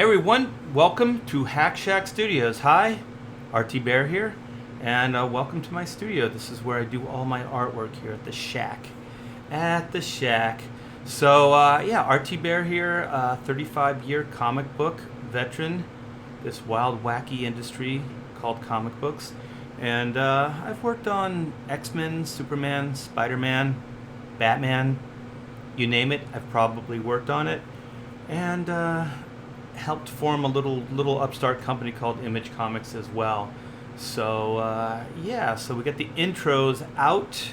Hey everyone, welcome to Hack Shack Studios. Hi, RT Bear here, and welcome to my studio. This is where I do all my artwork here at the Shack. So yeah, RT Bear here, 35-year comic book veteran, this wild, wacky industry called comic books. And I've worked on X-Men, Superman, Spider-Man, Batman, you name it, I've probably worked on it. And helped form a little upstart company called Image Comics as well. So yeah, so we got the intros out,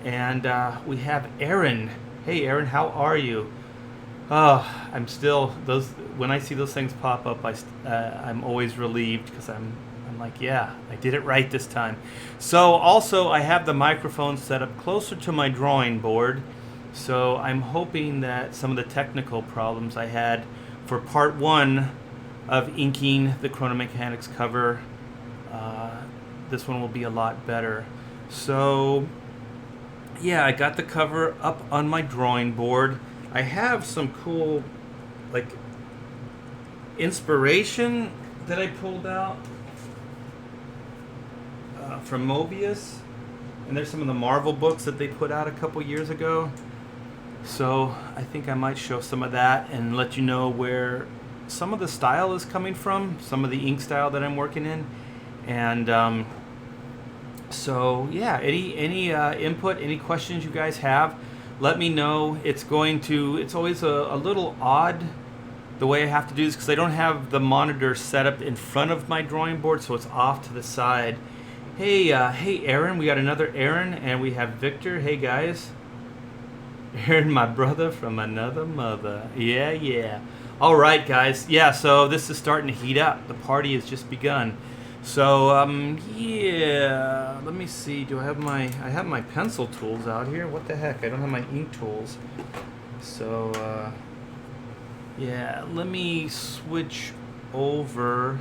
and we have Aaron. Hey Aaron, how are you? Oh, I'm still those. When I see those things pop up, I'm always relieved because I'm like, yeah, I did it right this time. So also, I have the microphone set up closer to my drawing board. So I'm hoping that some of the technical problems I had for part one of inking the Chrono Mechanics cover, this one will be a lot better. So yeah, I got the cover up on my drawing board. I have some cool like inspiration that I pulled out from Mobius, and there's some of the Marvel books that they put out a couple years ago. So I think I might show some of that and let you know where some of the style is coming from, some of the ink style that I'm working in. And so yeah, any input, any questions you guys have, let me know. It's always a little odd the way I have to do this because I don't have the monitor set up in front of my drawing board, so it's off to the side. Hey Aaron, we got another Aaron, and we have Victor. Hey guys. Aaron, my brother from another mother. Yeah. All right, guys. Yeah, so this is starting to heat up. The party has just begun. So, yeah. Let me see. I have my pencil tools out here. What the heck? I don't have my ink tools. So, yeah. Let me switch over.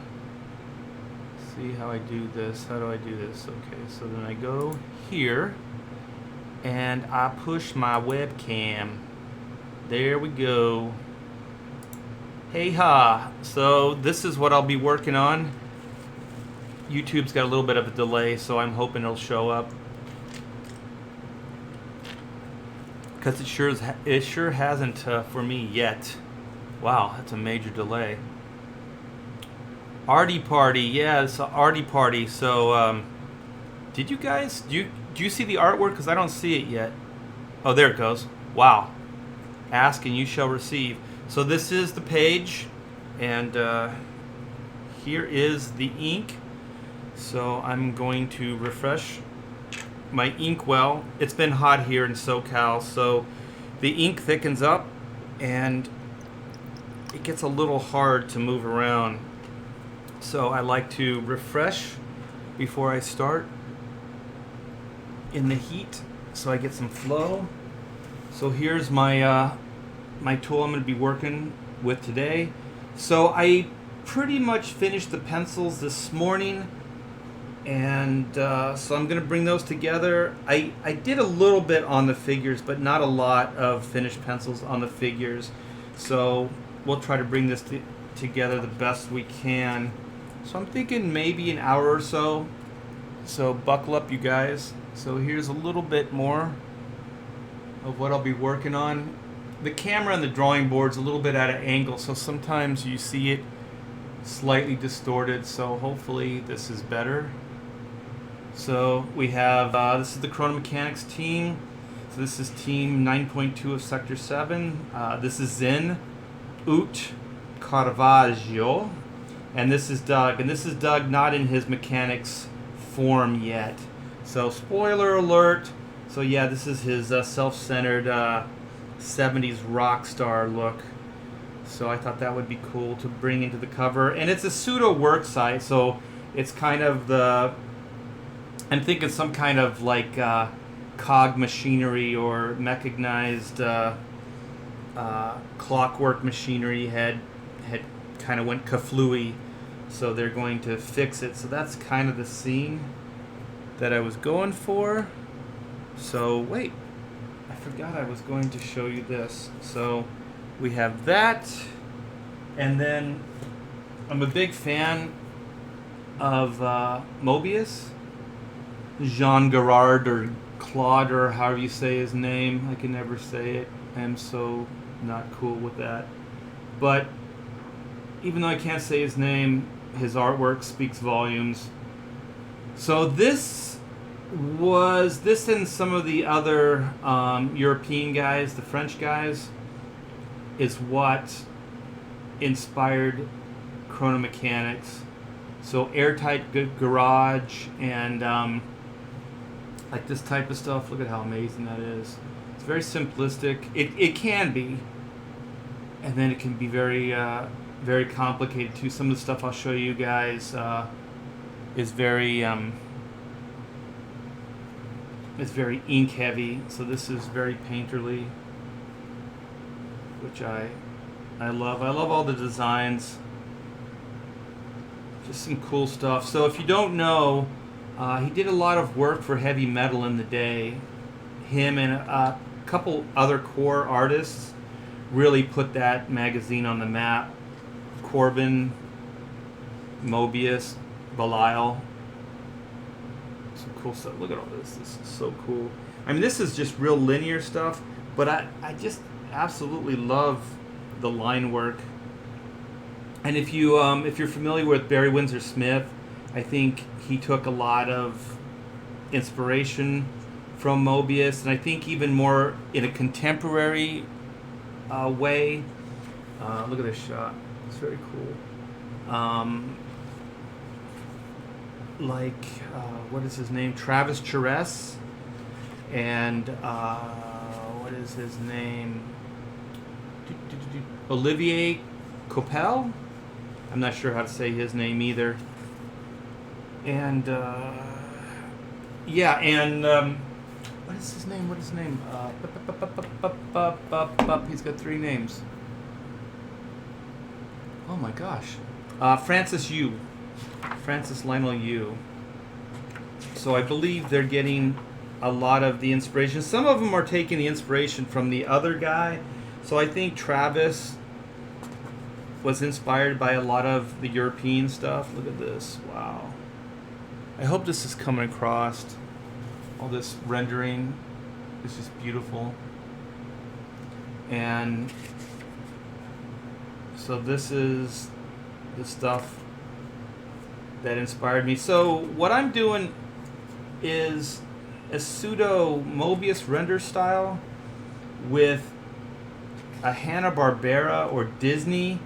See how I do this. How do I do this? Okay, so then I go here. And I push my webcam. There we go. Hey ha. So this is what I'll be working on. YouTube's got a little bit of a delay, so I'm hoping it'll show up. Because it sure hasn't for me yet. Wow, that's a major delay. Arty Party, yeah, it's an Arty Party. So, did you guys, do you see the artwork? Because I don't see it yet. Oh, there it goes. Wow. Ask and you shall receive. So this is the page, and here is the ink. So I'm going to refresh my ink well. It's been hot here in SoCal, so the ink thickens up, and it gets a little hard to move around. So I like to refresh before I start in the heat, so I get some flow. So here's my my tool I'm going to be working with today. So I pretty much finished the pencils this morning, and so I'm going to bring those together. I did a little bit on the figures, but not a lot of finished pencils on the figures. So we'll try to bring this together the best we can. So I'm thinking maybe an hour or so. So buckle up, you guys. So here's a little bit more of what I'll be working on. The camera on the drawing board's a little bit at an angle, so sometimes you see it slightly distorted, so hopefully this is better. So we have, this is the Chrono Mechanics team. So this is team 9.2 of Sector 7. This is Zen, Ut, Caravaggio, and this is Doug. And this is Doug not in his mechanics form yet. So spoiler alert. So yeah, this is his self-centered 70s rock star look. So I thought that would be cool to bring into the cover. And it's a pseudo work site, so it's kind of I'm thinking some kind of like cog machinery or mechanized clockwork machinery had kind of went kaflooey. So they're going to fix it. So that's kind of the scene that I was going for. So wait, I forgot I was going to show you this. So we have that, And then I'm a big fan of Mobius, Jean Gerard or Claude or however you say his name. I can never say it. I'm so not cool with that. But even though I can't say his name, his artwork speaks volumes. So this and some of the other European guys, the French guys, is what inspired Chrono Mechanics. So airtight garage and like this type of stuff. Look at how amazing that is. It's very simplistic. It can be, and then it can be very very complicated too. Some of the stuff I'll show you guys is very it's very ink heavy. So this is very painterly, which I love. I love all the designs. Just some cool stuff. So if you don't know, he did a lot of work for heavy metal in the day. Him and a couple other core artists really put that magazine on the map. Corbin, Mobius, Belial. Some cool stuff. Look at all this. This is so cool. I mean, this is just real linear stuff, but I just absolutely love the line work. And if you're familiar with Barry Windsor Smith, I think he took a lot of inspiration from Mobius, and I think even more in a contemporary way. Look at this shot; it's very cool. What is his name? Travis Charest, and what is his name? Olivier Coppel. I'm not sure how to say his name either. And yeah, and what is his name? He's got 3 names. Oh my gosh. Francis Lionel Yu. So I believe they're getting a lot of the inspiration. Some of them are taking the inspiration from the other guy. So I think Travis was inspired by a lot of the European stuff. Look at this. Wow. I hope this is coming across. All this rendering is just beautiful. And so this is the stuff that inspired me. So what I'm doing is a pseudo Mobius render style with a Hanna-Barbera or Disney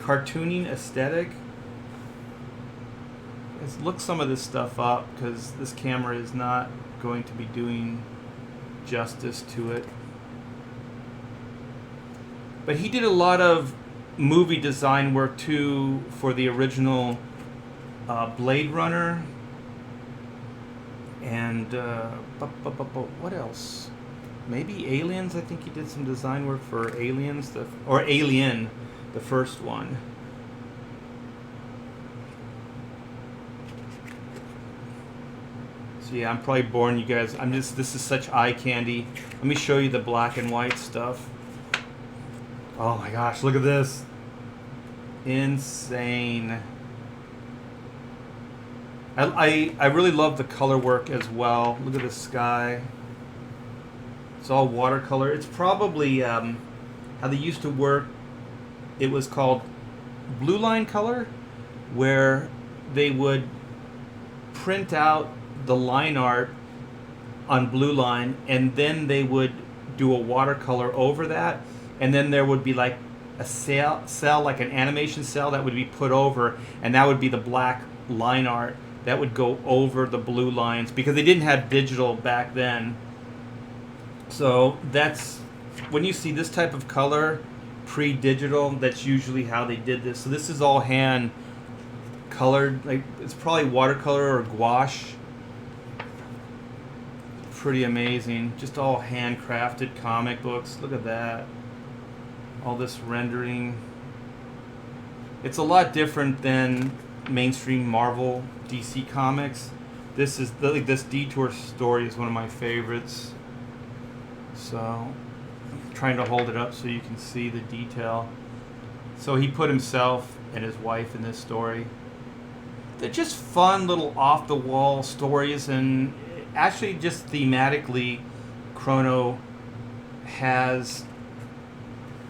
cartooning aesthetic. Let's look some of this stuff up because this camera is not going to be doing justice to it. But he did a lot of movie design work too for the original Blade Runner. And what else? Maybe Aliens. I think he did some design work for Aliens, or Alien, the first one. So yeah, I'm probably boring you guys. This is such eye candy. Let me show you the black and white stuff. Oh my gosh, look at this. Insane. I really love the color work as well. Look at the sky. It's all watercolor. It's probably how they used to work. It was called blue line color, where they would print out the line art on blue line, and then they would do a watercolor over that, and then there would be like a cell like an animation cell that would be put over, and that would be the black line art that would go over the blue lines, because they didn't have digital back then. So that's when you see this type of color pre-digital, that's usually how they did this. So this is all hand colored, like it's probably watercolor or gouache. Pretty amazing. Just all handcrafted comic books. Look at that. All this rendering. It's a lot different than mainstream Marvel, DC comics. This is like this Detour story is one of my favorites. So I'm trying to hold it up so you can see the detail. So he put himself and his wife in this story. They're just fun little off the wall stories, and actually just thematically Chrono has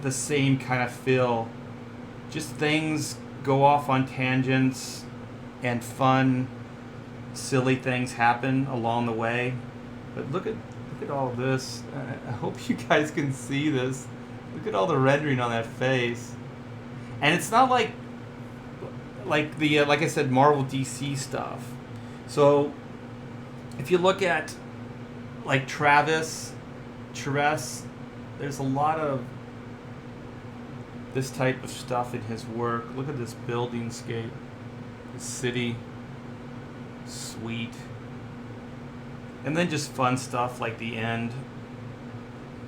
the same kind of feel. Just things go off on tangents and fun, silly things happen along the way. But look at all this. I hope you guys can see this. Look at all the rendering on that face. And it's not like the like I said, Marvel DC stuff. So if you look at like Travis, there's a lot of this type of stuff in his work. Look at this building scape, the city, sweet. And then just fun stuff like the end.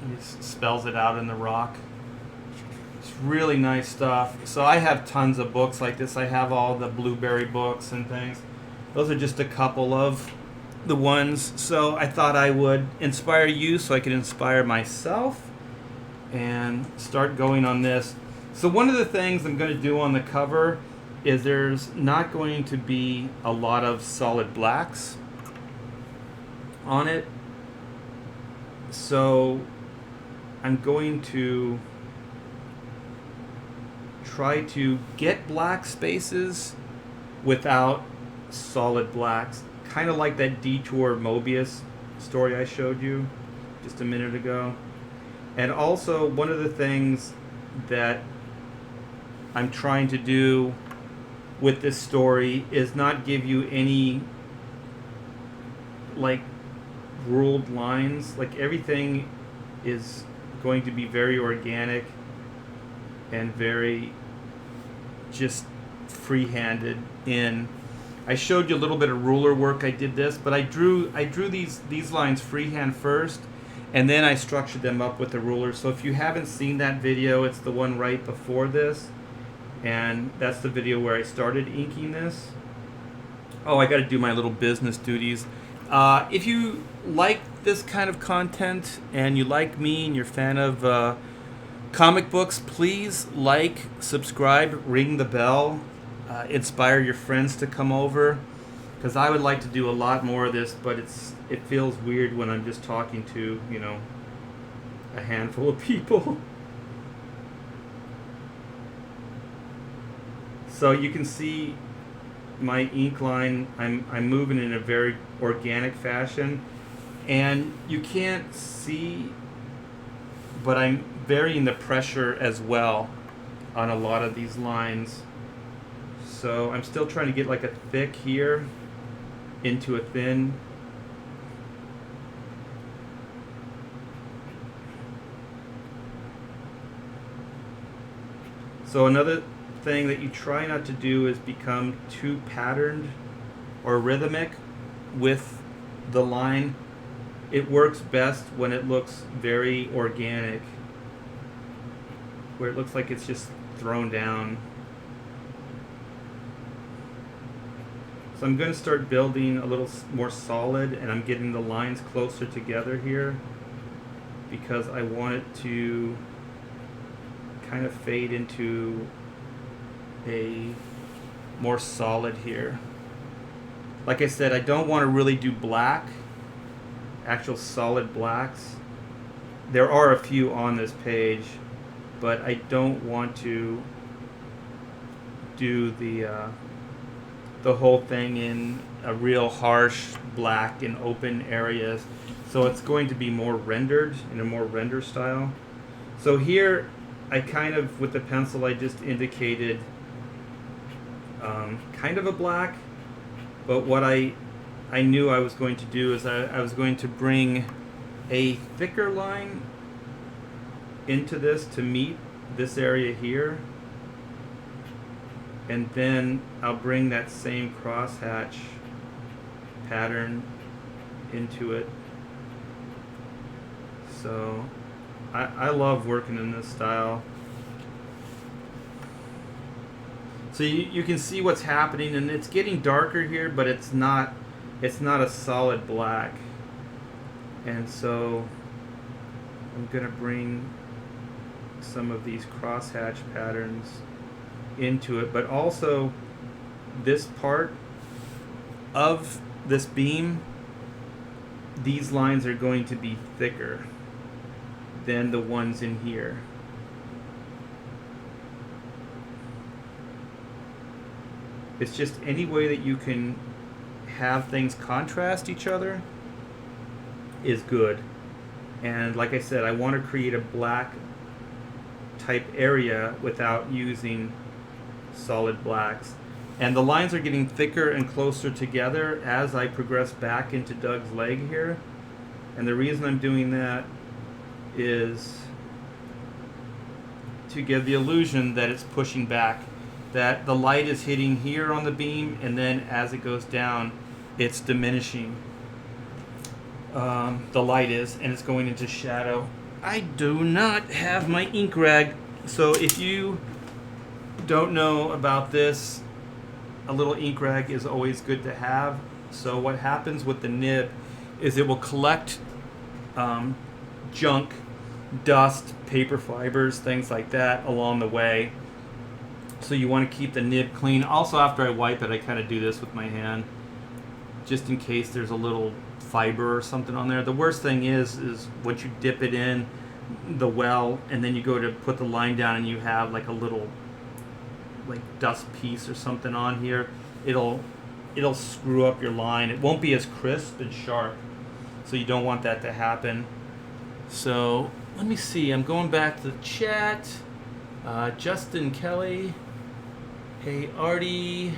He just spells it out in the rock. It's really nice stuff. So I have tons of books like this. I have all the Blueberry books and things. Those are just a couple of the ones. So I thought I would inspire you so I could inspire myself and start going on this. So one of the things I'm going to do on the cover is there's not going to be a lot of solid blacks on it. So I'm going to try to get black spaces without solid blacks, kind of like that Detour Mobius story I showed you just a minute ago. And also one of the things that I'm trying to do with this story is not give you any like ruled lines. Like everything is going to be very organic and very just free-handed in. I showed you a little bit of ruler work. I did this, but I drew these lines freehand first, and then I structured them up with the ruler. So if you haven't seen that video, it's the one right before this, and that's the video where I started inking this. Oh, I got to do my little business duties. If you like this kind of content and you like me and you're a fan of comic books, please like, subscribe, ring the bell, inspire your friends to come over, because I would like to do a lot more of this, but it feels weird when I'm just talking to, you know, a handful of people. So you can see my ink line, I'm moving in a very organic fashion, and you can't see, but I'm varying the pressure as well on a lot of these lines. So I'm still trying to get like a thick here into a thin. So another thing that you try not to do is become too patterned or rhythmic with the line. It works best when it looks very organic, where it looks like it's just thrown down. So I'm going to start building a little more solid, and I'm getting the lines closer together here because I want it to kind of fade into a more solid here. Like I said, I don't want to really do black, actual solid blacks. There are a few on this page, but I don't want to do the whole thing in a real harsh black in open areas. So it's going to be more rendered, in a more render style. So here I kind of, with the pencil, I just indicated kind of a black, but what I knew I was going to do is I was going to bring a thicker line into this to meet this area here, and then I'll bring that same crosshatch pattern into it. So I love working in this style. So you can see what's happening, and it's getting darker here, but it's not a solid black. And so I'm gonna bring some of these crosshatch patterns into it, but also this part of this beam, these lines are going to be thicker than the ones in here. It's just any way that you can have things contrast each other is good. And like I said, I want to create a black type area without using solid blacks. And the lines are getting thicker and closer together as I progress back into Doug's leg here. And the reason I'm doing that is to give the illusion that it's pushing back, that the light is hitting here on the beam, and then as it goes down, it's diminishing. The light is, and it's going into shadow. I do not have my ink rag, so if you don't know about this, a little ink rag is always good to have. So what happens with the nib is it will collect junk, dust, paper fibers, things like that along the way. So you want to keep the nib clean. Also, after I wipe it, I kind of do this with my hand, just in case there's a little fiber or something on there. The worst thing is once you dip it in the well and then you go to put the line down and you have like a little like dust piece or something on here, it'll screw up your line. It won't be as crisp and sharp, so you don't want that to happen. So let me see, I'm going back to the chat. Justin Kelly, hey Artie,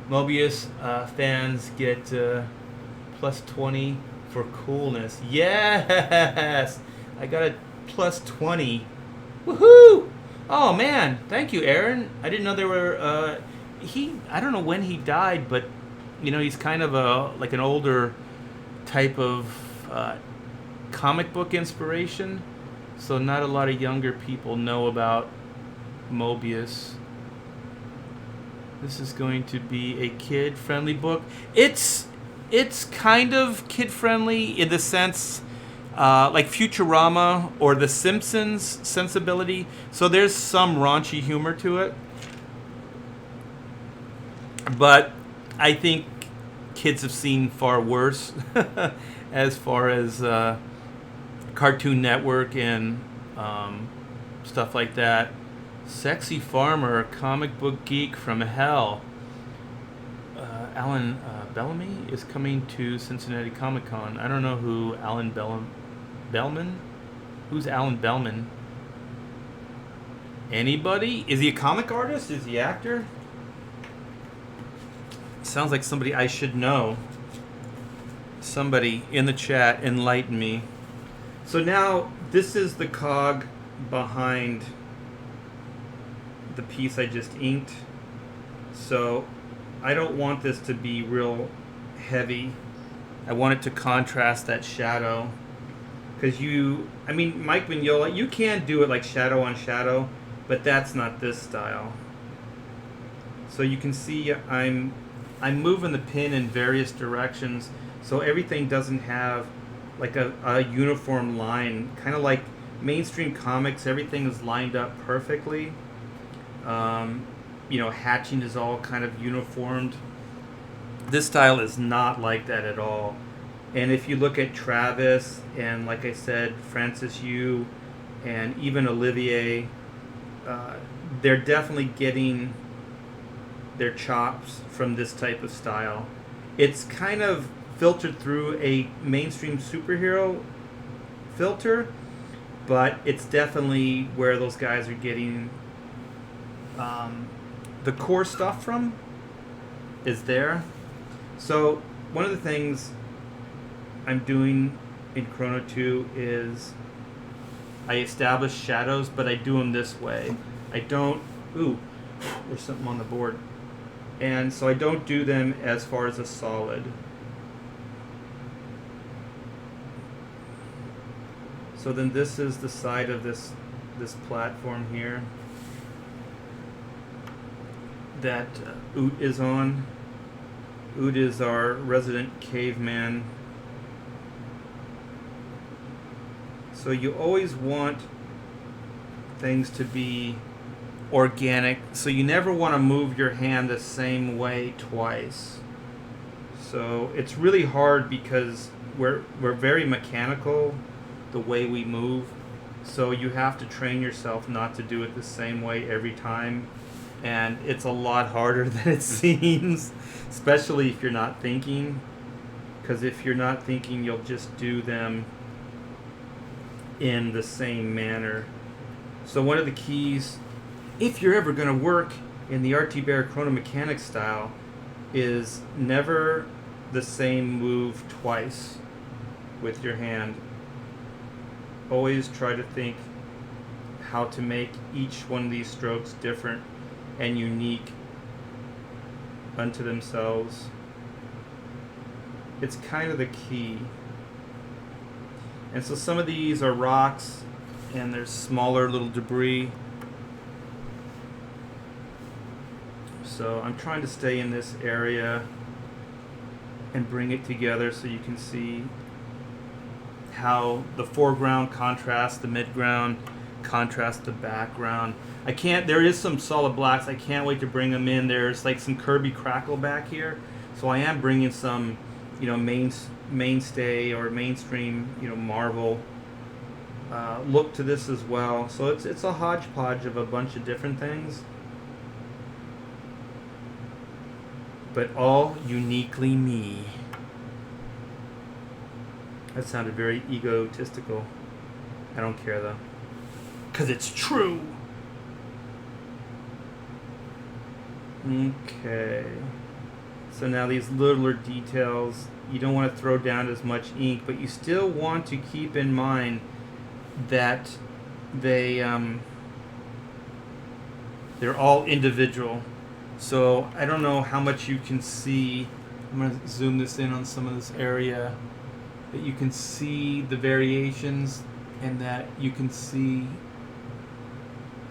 Mobius fans get plus 20 for coolness. Yes, I got a plus 20. Woohoo! Oh man, thank you, Aaron. I didn't know there were. I don't know when he died, but you know he's kind of like an older type of comic book inspiration. So not a lot of younger people know about Mobius. This is going to be a kid-friendly book. It's kind of kid-friendly in the sense like Futurama or The Simpsons sensibility. So there's some raunchy humor to it. But I think kids have seen far worse as far as Cartoon Network and stuff like that. Sexy Farmer, comic book geek from hell. Alan Bellamy is coming to Cincinnati Comic Con. I don't know who Alan Bellman? Who's Alan Bellman? Anybody? Is he a comic artist? Is he an actor? Sounds like somebody I should know. Somebody in the chat enlighten me. So now this is the cog behind the piece I just inked. So I don't want this to be real heavy. I want it to contrast that shadow. Because Mike Mignola, you can do it like shadow on shadow, but that's not this style. So you can see I'm moving the pin in various directions, so everything doesn't have like a uniform line. Kind of like mainstream comics, everything is lined up perfectly. Hatching is all kind of uniformed. This style is not like that at all. And if you look at Travis and, like I said, Francis Yu and even Olivier, they're definitely getting their chops from this type of style. It's kind of filtered through a mainstream superhero filter, but it's definitely where those guys are getting the core stuff from is there. So one of the things I'm doing in Chrono 2 is I establish shadows, but I do them this way. I don't... Ooh, there's something on the board. And so I don't do them as far as a solid. So then this is the side of this platform here that Oot is on. Oot is our resident caveman. So you always want things to be organic. So you never want to move your hand the same way twice. So it's really hard because we're very mechanical the way we move. So you have to train yourself not to do it the same way every time. And it's a lot harder than it seems, especially if you're not thinking. Because if you're not thinking, you'll just do them in the same manner. So one of the keys, if you're ever going to work in the RT Bear Chrono Mechanic style, is never the same move twice with your hand. Always try to think how to make each one of these strokes different and unique unto themselves. It's kind of the key. And so some of these are rocks and there's smaller little debris. So I'm trying to stay in this area and bring it together so you can see how the foreground contrasts the midground, contrasts the background. There is some solid blacks. I can't wait to bring them in. There's like some Kirby crackle back here. So I am bringing some, mainstay or mainstream, marble look to this as well. So it's a hodgepodge of a bunch of different things, but all uniquely me. That sounded very egotistical. I don't care though, because it's true. Okay. So now these littler details, you don't want to throw down as much ink, but you still want to keep in mind that they're all individual. So I don't know how much you can see. I'm going to zoom this in on some of this area, that you can see the variations and that you can see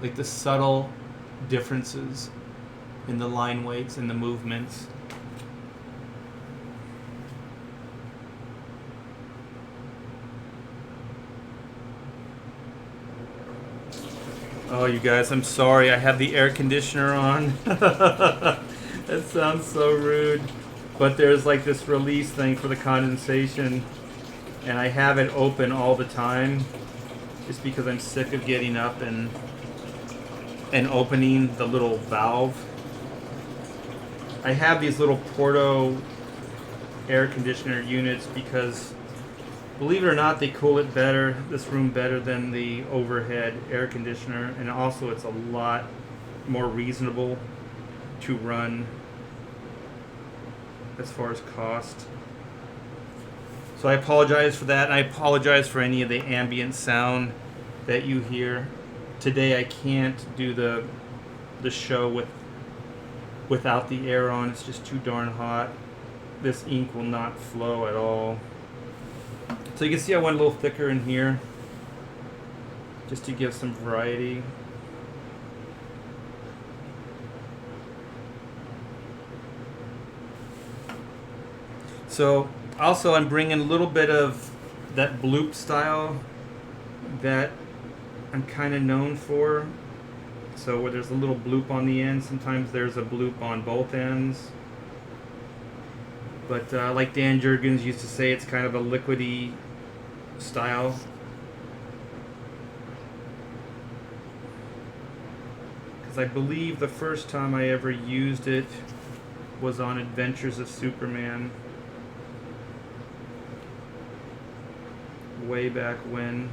like the subtle differences in the line weights and the movements. Oh, you guys, I'm sorry. I have the air conditioner on. That sounds so rude. But there's like this release thing for the condensation, and I have it open all the time just because I'm sick of getting up and opening the little valve. I have these little Porto air conditioner units because, believe it or not, they cool it better, this room better than the overhead air conditioner, and also it's a lot more reasonable to run as far as cost. So I apologize for that, and I apologize for any of the ambient sound that you hear. Today I can't do the show without the air on. It's just too darn hot. This ink will not flow at all. So you can see I went a little thicker in here just to give some variety. So also I'm bringing a little bit of that bloop style that I'm kind of known for. So where there's a little bloop on the end, sometimes there's a bloop on both ends. But like Dan Jurgens used to say, it's kind of a liquidy style. Because I believe the first time I ever used it was on Adventures of Superman. Way back when.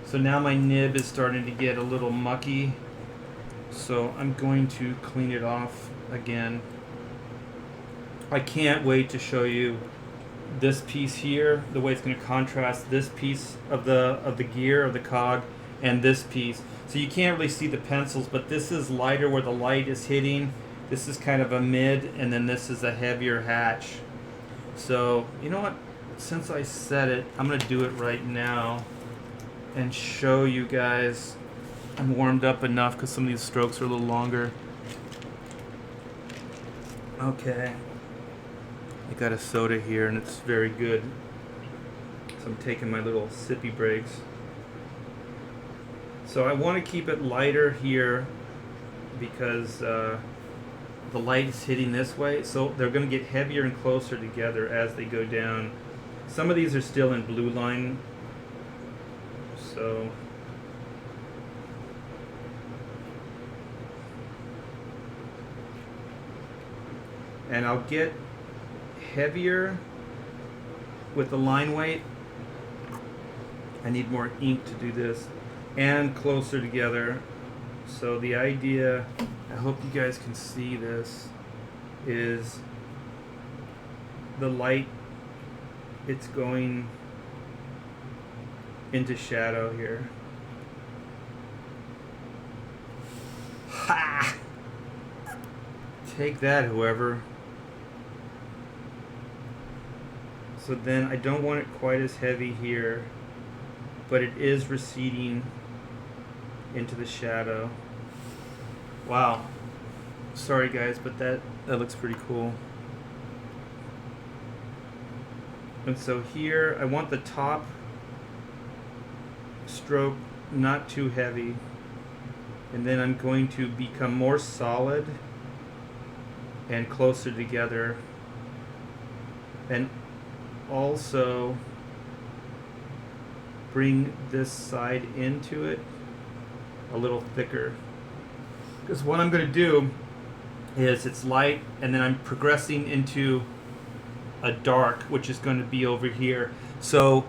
So now my nib is starting to get a little mucky, so I'm going to clean it off again. I can't wait to show you this piece here, the way it's going to contrast this piece of the gear, of the cog, and this piece. So you can't really see the pencils, but this is lighter where the light is hitting. This is kind of a mid, and then this is a heavier hatch. So, you know what? Since I said it, I'm going to do it right now and show you guys. I'm warmed up enough because some of these strokes are a little longer. Okay. I got a soda here and it's very good. So I'm taking my little sippy breaks. So I want to keep it lighter here because the light is hitting this way. So they're going to get heavier and closer together as they go down. Some of these are still in blue line. So and I'll get heavier with the line weight. I need more ink to do this, and closer together. So the idea, I hope you guys can see this, is the light, it's going into shadow here. Ha! Take that, whoever. So then I don't want it quite as heavy here, but it is receding into the shadow. Wow. Sorry guys, but that looks pretty cool. And so here I want the top stroke not too heavy, and then I'm going to become more solid and closer together, and also bring this side into it a little thicker, because what I'm going to do is it's light and then I'm progressing into a dark, which is going to be over here. So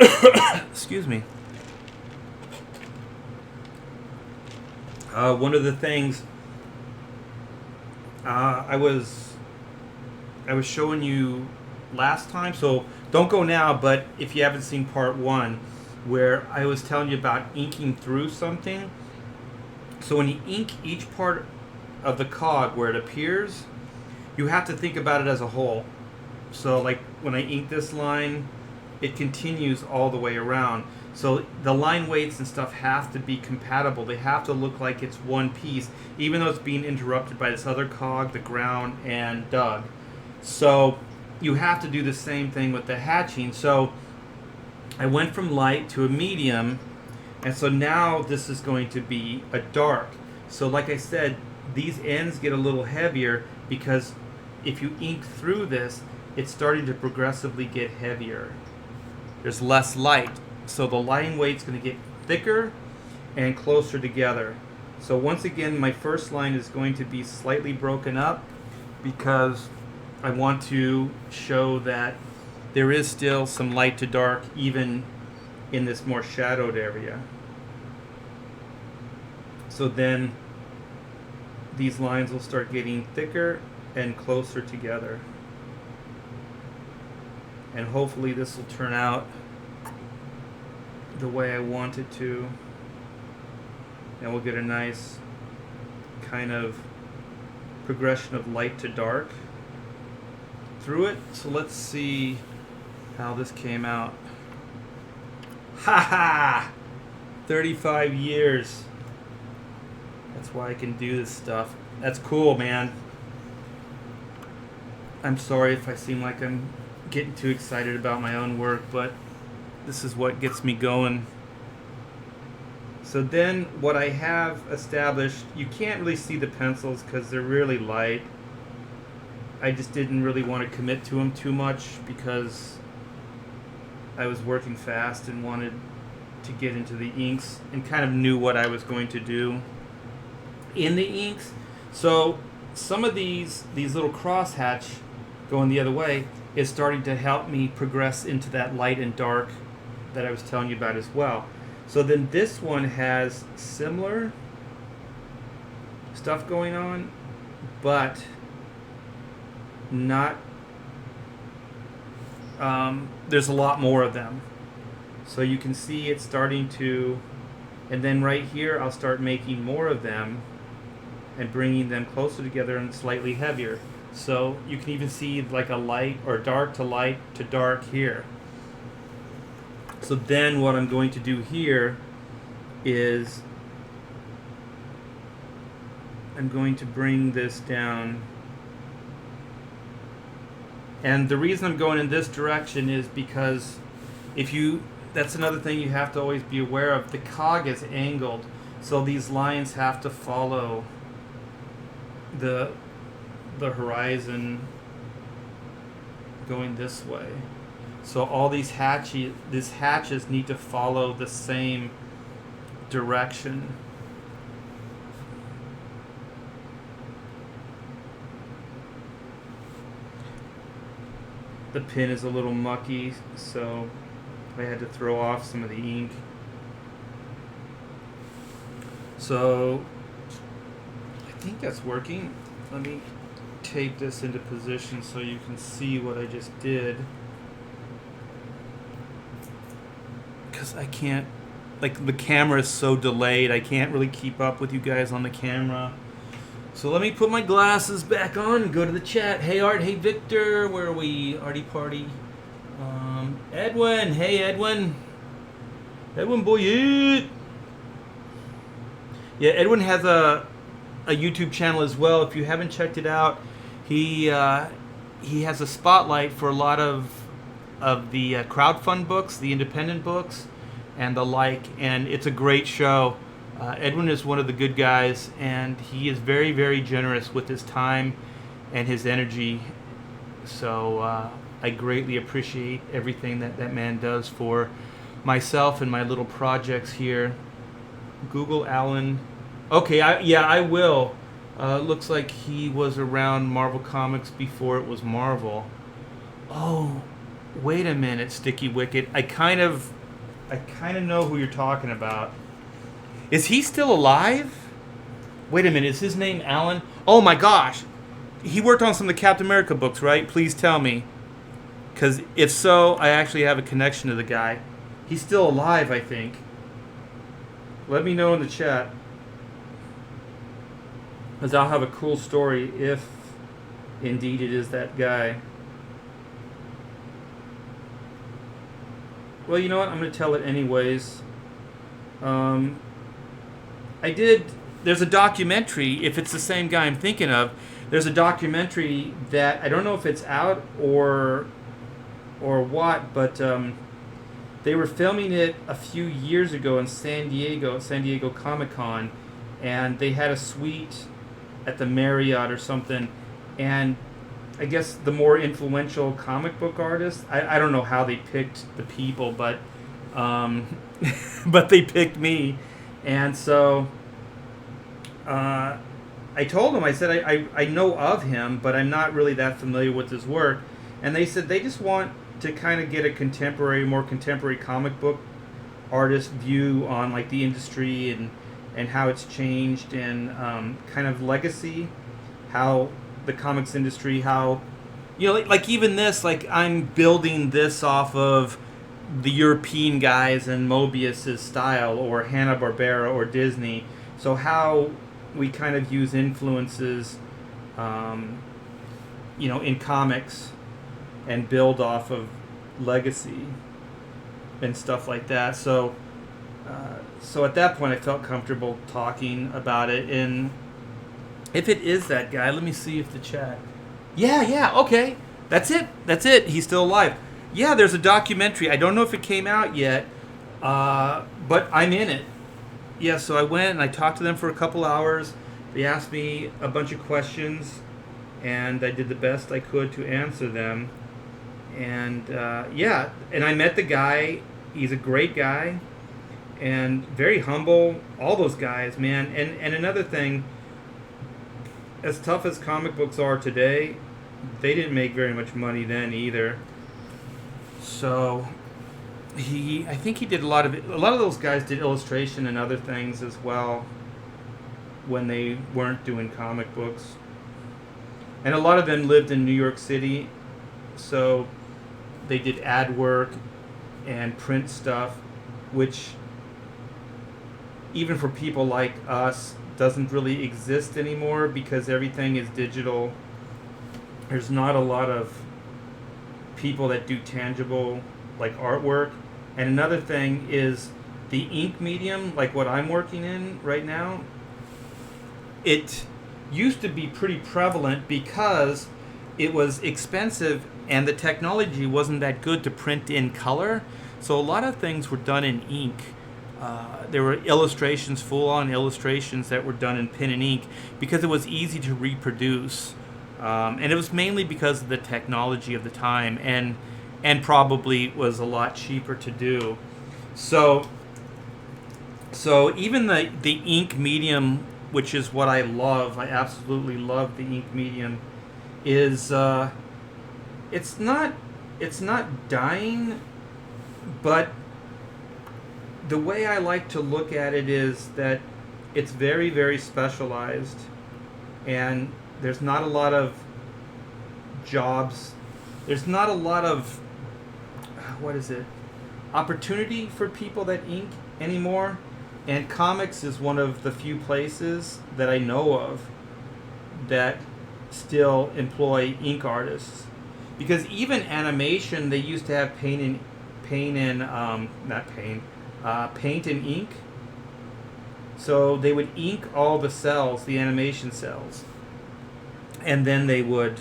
excuse me, one of the things I was showing you last time, so don't go now, but if you haven't seen part 1, where I was telling you about inking through something. So when you ink each part of the cog where it appears, you have to think about it as a whole. So like when I ink this line, it continues all the way around. So the line weights and stuff have to be compatible. They have to look like it's one piece, even though it's being interrupted by this other cog, the ground, and Doug. So you have to do the same thing with the hatching. So I went from light to a medium, and so now this is going to be a dark. So like I said, these ends get a little heavier because if you ink through this, it's starting to progressively get heavier. There's less light, so the line weight's going to get thicker and closer together. So once again, my first line is going to be slightly broken up because I want to show that there is still some light to dark even in this more shadowed area. So then these lines will start getting thicker and closer together. And hopefully this will turn out the way I want it to. And we'll get a nice kind of progression of light to dark through it. So let's see how this came out. Ha ha! 35 years. That's why I can do this stuff. That's cool, man. I'm sorry if I seem like I'm getting too excited about my own work, but this is what gets me going. So then what I have established, you can't really see the pencils because they're really light. I just didn't really want to commit to them too much because I was working fast and wanted to get into the inks and kind of knew what I was going to do in the inks. So some of these little crosshatch going the other way is starting to help me progress into that light and dark that I was telling you about as well. So then this one has similar stuff going on, but not there's a lot more of them. So you can see it's starting to, and then right here I'll start making more of them and bringing them closer together and slightly heavier. So you can even see like a light or dark to dark here. So then what I'm going to do here is I'm going to bring this down. And the reason I'm going in this direction is because if you that's another thing you have to always be aware of. The cog is angled, so these lines have to follow the horizon going this way. So all these hatches need to follow the same direction. The pin is a little mucky, so I had to throw off some of the ink. So I think that's working. Let me tape this into position so you can see what I just did. Because I can't, like, the camera is so delayed, I can't really keep up with you guys on the camera. So let me put my glasses back on and go to the chat. Hey Art, hey Victor, where are we? Arty Party. Edwin, hey Edwin. Edwin boy. Yeah, Edwin has a YouTube channel as well. If you haven't checked it out, he has a spotlight for a lot of the crowdfund books, the independent books, and the like, and it's a great show. Edwin is one of the good guys, and he is very, very generous with his time and his energy. So I greatly appreciate everything that man does for myself and my little projects here. Google Alan. Okay, I will. Looks like he was around Marvel Comics before it was Marvel. Oh, wait a minute, Sticky Wicket. I kind of know who you're talking about. Is he still alive? Wait a minute, is his name Alan? Oh my gosh. He worked on some of the Captain America books, right? Please tell me. Because if so, I actually have a connection to the guy. He's still alive, I think. Let me know in the chat. Because I'll have a cool story if indeed it is that guy. Well, you know what? I'm going to tell it anyways. There's a documentary, if it's the same guy I'm thinking of, there's a documentary that, I don't know if it's out or what, but they were filming it a few years ago in San Diego Comic-Con, and they had a suite at the Marriott or something, and I guess the more influential comic book artists, I don't know how they picked the people, but but they picked me. And so I told them, I said, I know of him, but I'm not really that familiar with his work. And they said they just want to kind of get a more contemporary comic book artist view on like the industry and how it's changed, and kind of legacy, how the comics industry, how, you know, like even this, like I'm building this off of the European guys and Mobius's style, or Hanna-Barbera or Disney. So how we kind of use influences, you know, in comics and build off of legacy and stuff like that. So at that point I felt comfortable talking about it. And if it is that guy, let me see if the chat. Yeah, okay. That's it. He's still alive. Yeah, there's a documentary. I don't know if it came out yet, but I'm in it. Yeah, so I went and I talked to them for a couple hours. They asked me a bunch of questions, and I did the best I could to answer them. And yeah, and I met the guy. He's a great guy and very humble. All those guys, man. And another thing, as tough as comic books are today, they didn't make very much money then either. So I think he did a lot of those guys did illustration and other things as well when they weren't doing comic books. And a lot of them lived in New York City, so they did ad work and print stuff, which even for people like us doesn't really exist anymore because everything is digital. There's not a lot of people that do tangible like artwork. And another thing is the ink medium, like what I'm working in right now, it used to be pretty prevalent because it was expensive and the technology wasn't that good to print in color. So a lot of things were done in ink. There were illustrations, full-on illustrations that were done in pen and ink because it was easy to reproduce, and it was mainly because of the technology of the time, and probably was a lot cheaper to do. So even the ink medium, which is what I love, I absolutely love the ink medium, is it's not dying, but the way I like to look at it is that it's very, very specialized, and there's not a lot of jobs. There's not a lot of opportunity for people that ink anymore. And comics is one of the few places that I know of that still employ ink artists. Because even animation, they used to have paint and ink. So they would ink all the cells, the animation cells, and then they would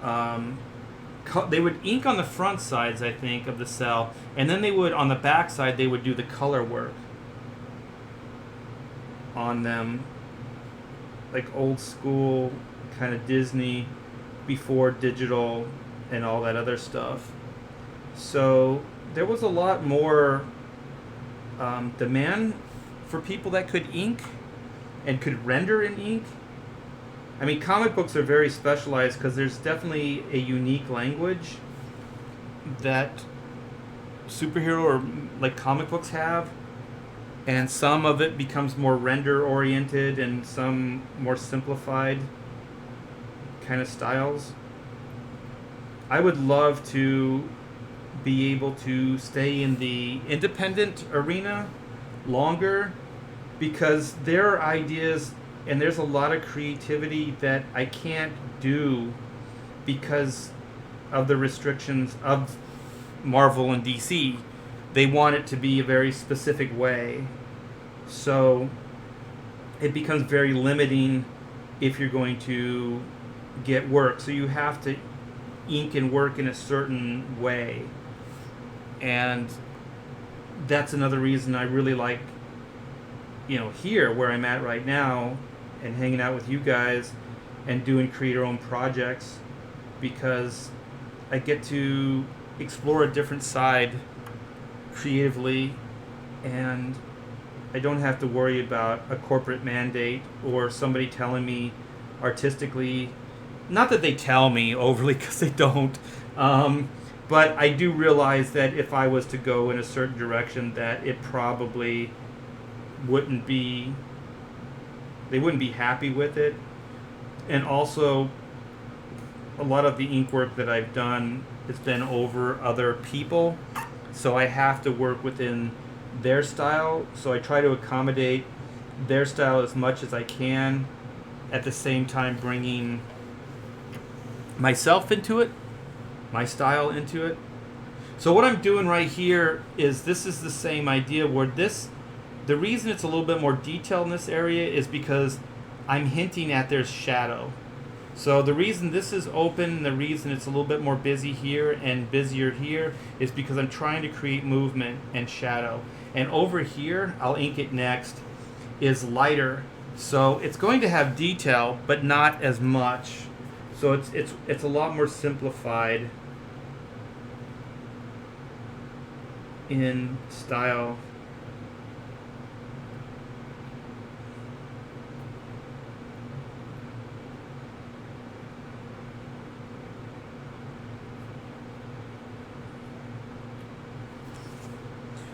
ink on the front sides, I think, of the cell, and then they would, on the back side, they would do the color work on them, like old school kind of Disney, before digital and all that other stuff. So there was a lot more demand for people that could ink and could render in ink. I mean, comic books are very specialized because there's definitely a unique language that superhero or like comic books have, and some of it becomes more render oriented and some more simplified kind of styles. I would love to be able to stay in the independent arena longer, because there are ideas and there's a lot of creativity that I can't do because of the restrictions of Marvel and DC. They want it to be a very specific way. So it becomes very limiting if you're going to get work. So you have to ink and work in a certain way. And that's another reason I really like, here where I'm at right now and hanging out with you guys and doing creator-owned projects, because I get to explore a different side creatively, and I don't have to worry about a corporate mandate or somebody telling me artistically. Not that they tell me overly, because they don't, but I do realize that if I was to go in a certain direction, that it probably wouldn't be, they wouldn't be happy with it. And also, a lot of the ink work that I've done has been over other people, so I have to work within their style. So I try to accommodate their style as much as I can, at the same time bringing myself into it, my style into it. So what I'm doing right here is, this is the same idea where the reason it's a little bit more detailed in this area is because I'm hinting at there's shadow. So the reason this is open, the reason it's a little bit more busy here and busier here, is because I'm trying to create movement and shadow. And over here, I'll ink it next, is lighter. So it's going to have detail, but not as much. So it's a lot more simplified in style.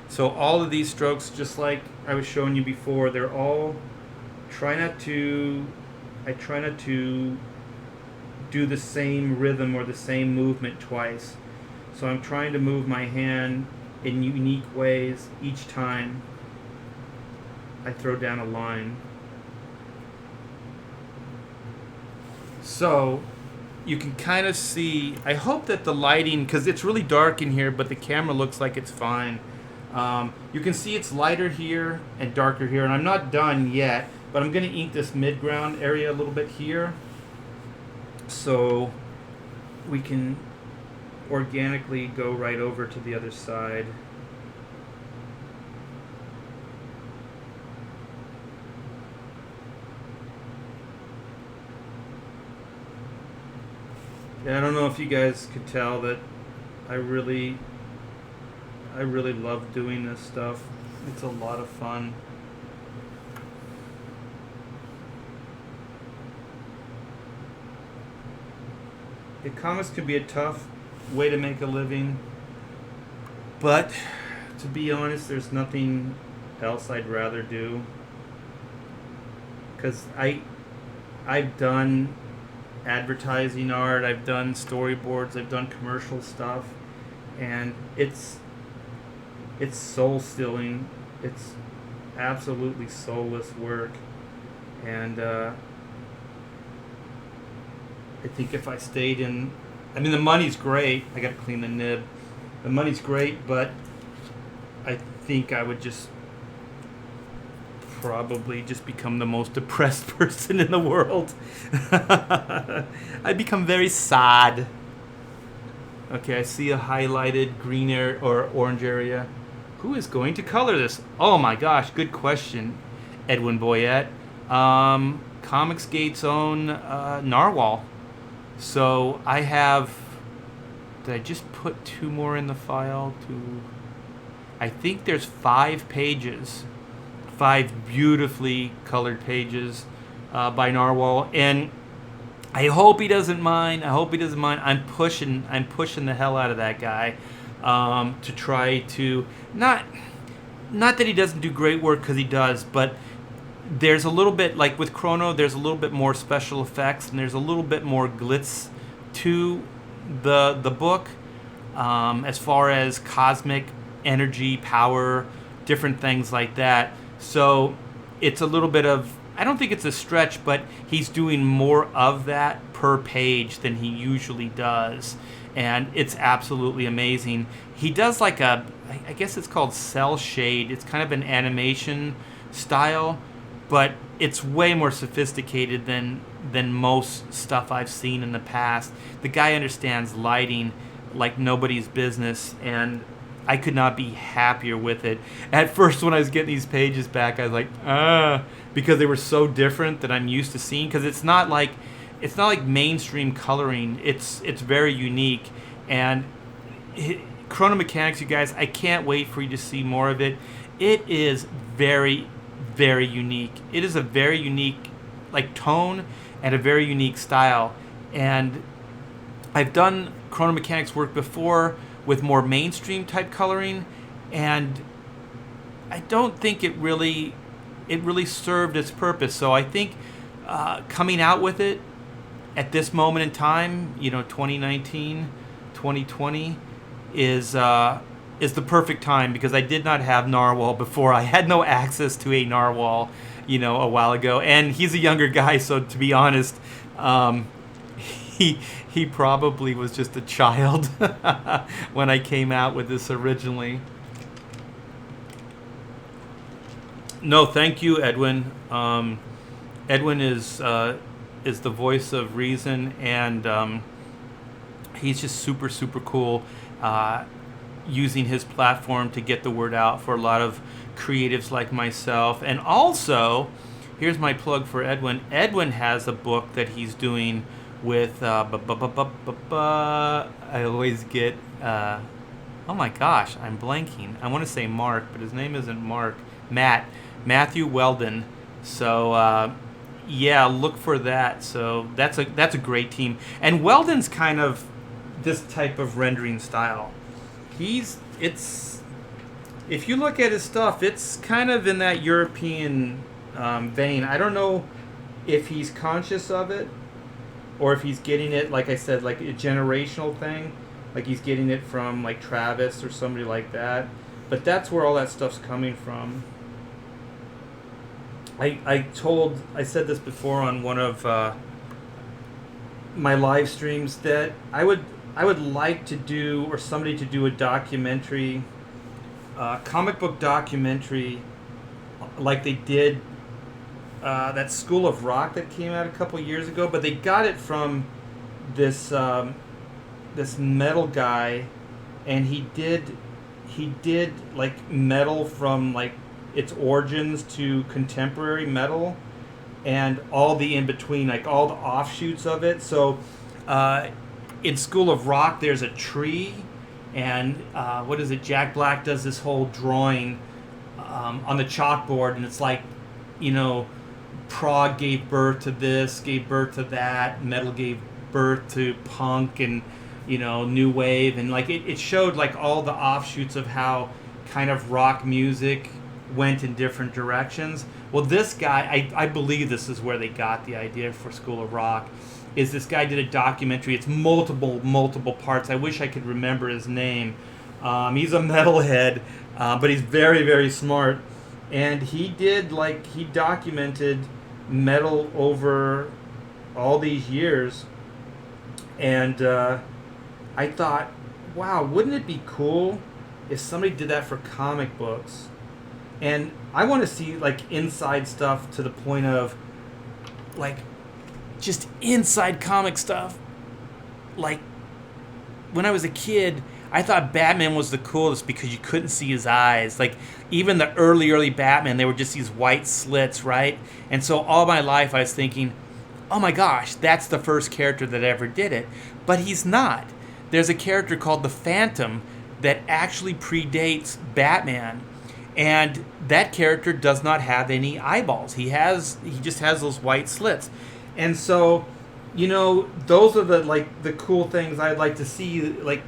So all of these strokes, just like I was showing you before, they're all, I try not to do the same rhythm or the same movement twice. So I'm trying to move my hand in unique ways each time I throw down a line. So you can kind of see, I hope that the lighting, because it's really dark in here, but the camera looks like it's fine. You can see it's lighter here and darker here, and I'm not done yet, but I'm going to ink this mid-ground area a little bit here so we can organically go right over to the other side. Yeah, I don't know if you guys could tell that I really, I really love doing this stuff. It's a lot of fun. Comics can be a tough way to make a living, but to be honest, there's nothing else I'd rather do. Because I've done advertising art, I've done storyboards, I've done commercial stuff, and it's soul stilling. It's absolutely soulless work, and I think if I stayed in, I mean, the money's great. I got to clean the nib. The money's great, but I think I would just probably just become the most depressed person in the world. I'd become very sad. Okay, I see a highlighted green area or orange area. Who is going to color this? Oh my gosh, good question, Edwin Boyette. Comicsgate's own Narwhal. So I have. Did I just put 2 more in the file? I think there's 5 pages, 5 beautifully colored pages by Narwhal, and I hope he doesn't mind. I'm pushing the hell out of that guy to try to not that he doesn't do great work, because he does, but there's a little bit, like with Chrono, there's a little bit more special effects and there's a little bit more glitz to the book, as far as cosmic energy, power, different things like that. So it's a little bit of, I don't think it's a stretch, but he's doing more of that per page than he usually does, and it's absolutely amazing. He does like I guess it's called cell shade. It's kind of an animation style, but it's way more sophisticated than most stuff I've seen in the past. The guy understands lighting like nobody's business, and I could not be happier with it. At first, when I was getting these pages back, I was like, because they were so different than I'm used to seeing. Because it's not like mainstream coloring. It's very unique, and Chrono Mechanics, you guys, I can't wait for you to see more of it. It is very, very unique. It is a very unique tone and a very unique style. And I've done Chrono Mechanics work before with more mainstream type coloring, and I don't think it really served its purpose. So I think coming out with it at this moment in time, 2019, 2020, is the perfect time, because I did not have Narwhal before. I had no access to a Narwhal, a while ago, and he's a younger guy, so to be honest, he probably was just a child when I came out with this originally. No, thank you, Edwin. Edwin is the voice of reason, and he's just super, super cool, using his platform to get the word out for a lot of creatives like myself. And also, here's my plug for Edwin. Edwin has a book that he's doing with I always get oh my gosh, I'm blanking. I want to say Mark, but his name isn't Mark. Matthew Weldon. So yeah, look for that. So that's a great team. And Weldon's kind of this type of rendering style. If you look at his stuff, it's kind of in that European vein. I don't know if he's conscious of it, or if he's getting it, like I said, like a generational thing, like he's getting it from like Travis or somebody like that. But that's where all that stuff's coming from. I said this before on one of my live streams, that I would like to do, or somebody to do, a documentary, comic book documentary, like they did that School of Rock that came out a couple years ago, but they got it from this metal guy, and he did like metal from like its origins to contemporary metal, and all the in between, like all the offshoots of it. So in School of Rock, there's a tree, and what is it? Jack Black does this whole drawing on the chalkboard, and it's like, you know, prog gave birth to this, gave birth to that, metal gave birth to punk, and you know, new wave, and like it showed like all the offshoots of how kind of rock music went in different directions. Well, this guy, I believe this is where they got the idea for School of Rock, is this guy did a documentary. It's multiple parts. I wish I could remember his name. He's a metalhead, but he's very smart. And he documented metal over all these years. And I thought, wow, wouldn't it be cool if somebody did that for comic books? And I want to see like inside stuff to the point of like just inside comic stuff. Like when I was a kid, I thought Batman was the coolest because you couldn't see his eyes. Like even the early Batman, they were just these white slits, right? And so all my life I was thinking, oh my gosh, that's the first character that ever did it. But he's not. There's a character called the Phantom that actually predates Batman. And that character does not have any eyeballs. He just has those white slits. And so, you know, those are the cool things I'd like to see, like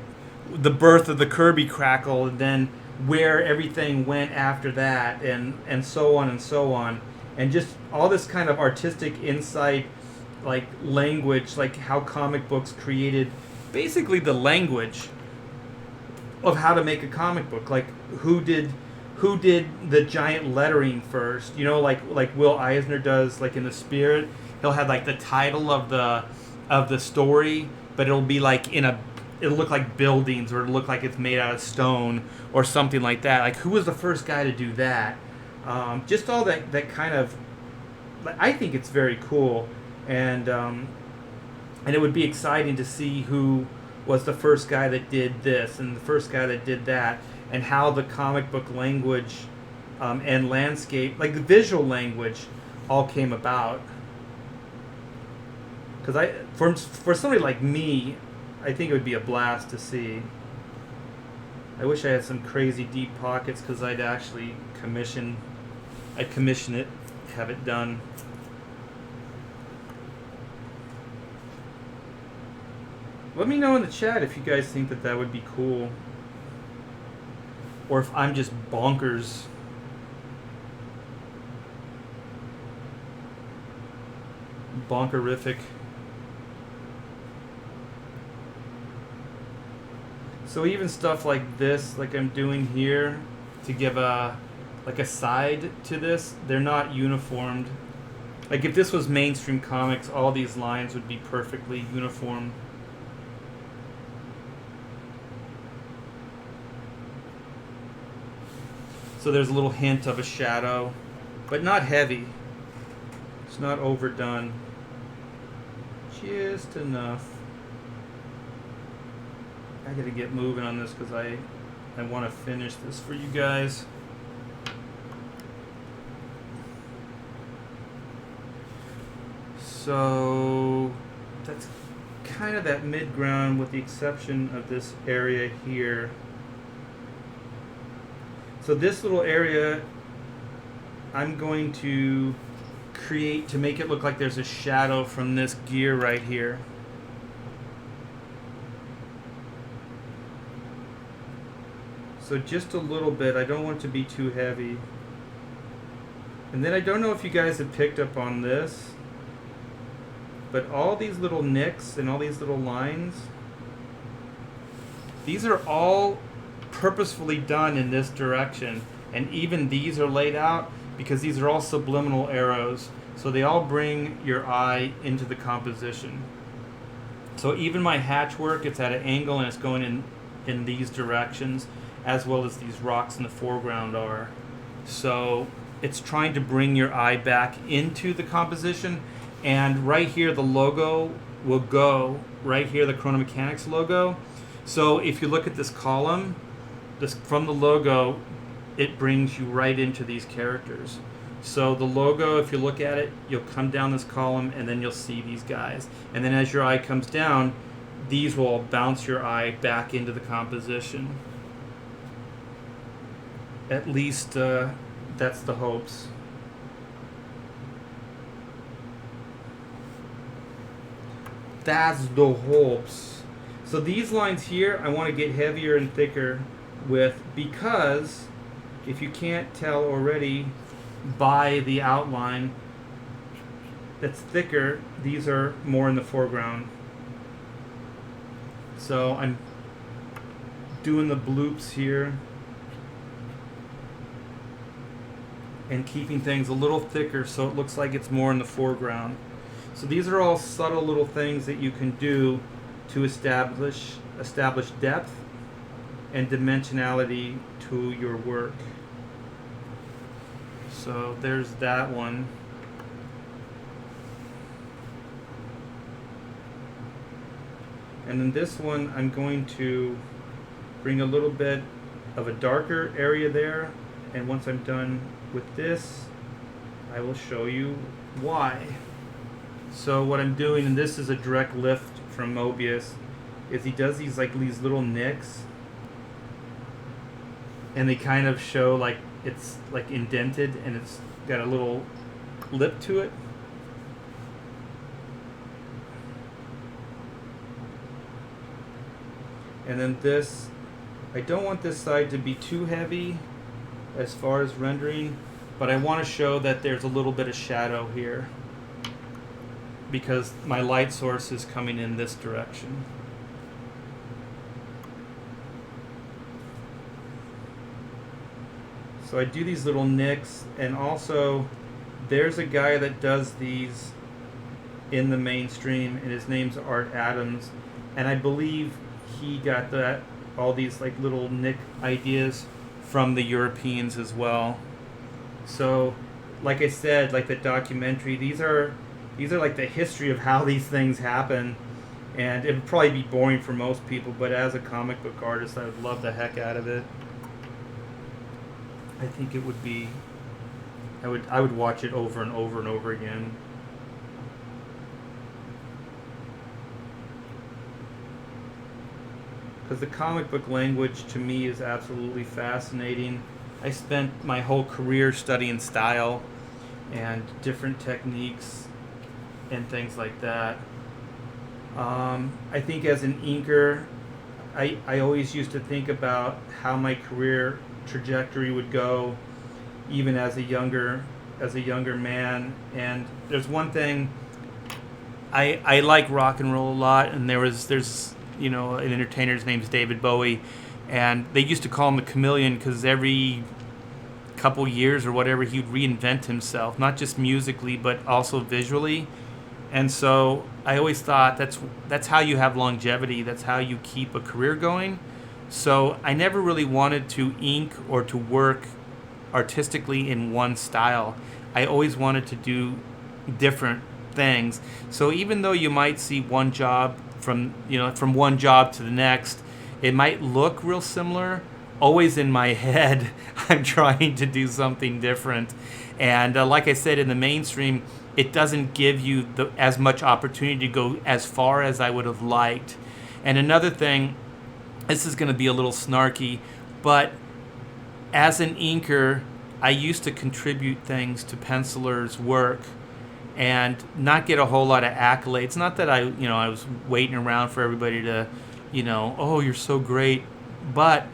the birth of the Kirby Crackle, and then where everything went after that, and so on and so on. And just all this kind of artistic insight, like language, like how comic books created basically the language of how to make a comic book. Like who did the giant lettering first? You know, like Will Eisner does, like in The Spirit. He'll have like the title of the story, but it'll be like it'll look like buildings, or it'll look like it's made out of stone or something like that. Like who was the first guy to do that? Just all that kind of, I think it's very cool, and it would be exciting to see who was the first guy that did this and the first guy that did that, and how the comic book language and landscape, like the visual language, all came about. Because for somebody like me, I think it would be a blast to see. I wish I had some crazy deep pockets, because I'd commission it, have it done. Let me know in the chat if you guys think that would be cool, or if I'm just bonkers. Bonkerific. So even stuff like this, like I'm doing here, to give a side to this, they're not uniformed. Like if this was mainstream comics, all these lines would be perfectly uniform. So there's a little hint of a shadow, but not heavy. It's not overdone. Just enough. I gotta get moving on this because I want to finish this for you guys. So that's kind of that mid-ground, with the exception of this area here. So this little area I'm going to create to make it look like there's a shadow from this gear right here. So just a little bit. I don't want it to be too heavy. And then I don't know if you guys have picked up on this, but all these little nicks and all these little lines, these are all purposefully done in this direction. And even these are laid out because these are all subliminal arrows. So they all bring your eye into the composition. So even my hatch work, it's at an angle and it's going in these directions, as well as these rocks in the foreground are. So it's trying to bring your eye back into the composition. And right here, the logo will go right here, the Chrono Mechanics logo. So if you look at this column, from the logo, it brings you right into these characters. So the logo, if you look at it, you'll come down this column and then you'll see these guys. And then as your eye comes down, these will bounce your eye back into the composition. At least that's the hopes. That's the hopes. So these lines here, I want to get heavier and thicker with, because if you can't tell already by the outline that's thicker, these are more in the foreground. So I'm doing the bloops here and keeping things a little thicker so it looks like it's more in the foreground. So these are all subtle little things that you can do to establish depth and dimensionality to your work. So there's that one. And then this one, I'm going to bring a little bit of a darker area there, and once I'm done with this, I will show you why. So what I'm doing, and this is a direct lift from Mobius, is he does these little nicks, and they kind of show like it's like indented and it's got a little lip to it. And then this, I don't want this side to be too heavy as far as rendering, but I want to show that there's a little bit of shadow here because my light source is coming in this direction. So I do these little nicks, and also there's a guy that does these in the mainstream, and his name's Art Adams, and I believe he got all these little nick ideas from the Europeans as well. So like I said, like the documentary, these are like the history of how these things happen, and it would probably be boring for most people, but as a comic book artist, I would love the heck out of it. I think it would be, I would watch it over and over and over again. Because the comic book language to me is absolutely fascinating. I spent my whole career studying style and different techniques and things like that. I think as an inker, I always used to think about how my career trajectory would go, even as a younger man. And there's one thing, I like rock and roll a lot, and there's an entertainer's name's David Bowie, and they used to call him the chameleon because every couple years or whatever he'd reinvent himself, not just musically but also visually. And so I always thought that's how you have longevity, that's how you keep a career going. So I never really wanted to ink or to work artistically in one style. I always wanted to do different things. So even though you might see one job from one job to the next, it might look real similar. Always in my head, I'm trying to do something different. And like I said, in the mainstream, it doesn't give you as much opportunity to go as far as I would have liked. And another thing, this is going to be a little snarky, but as an inker, I used to contribute things to pencilers' work and not get a whole lot of accolades. Not that I was waiting around for everybody to, oh, you're so great. But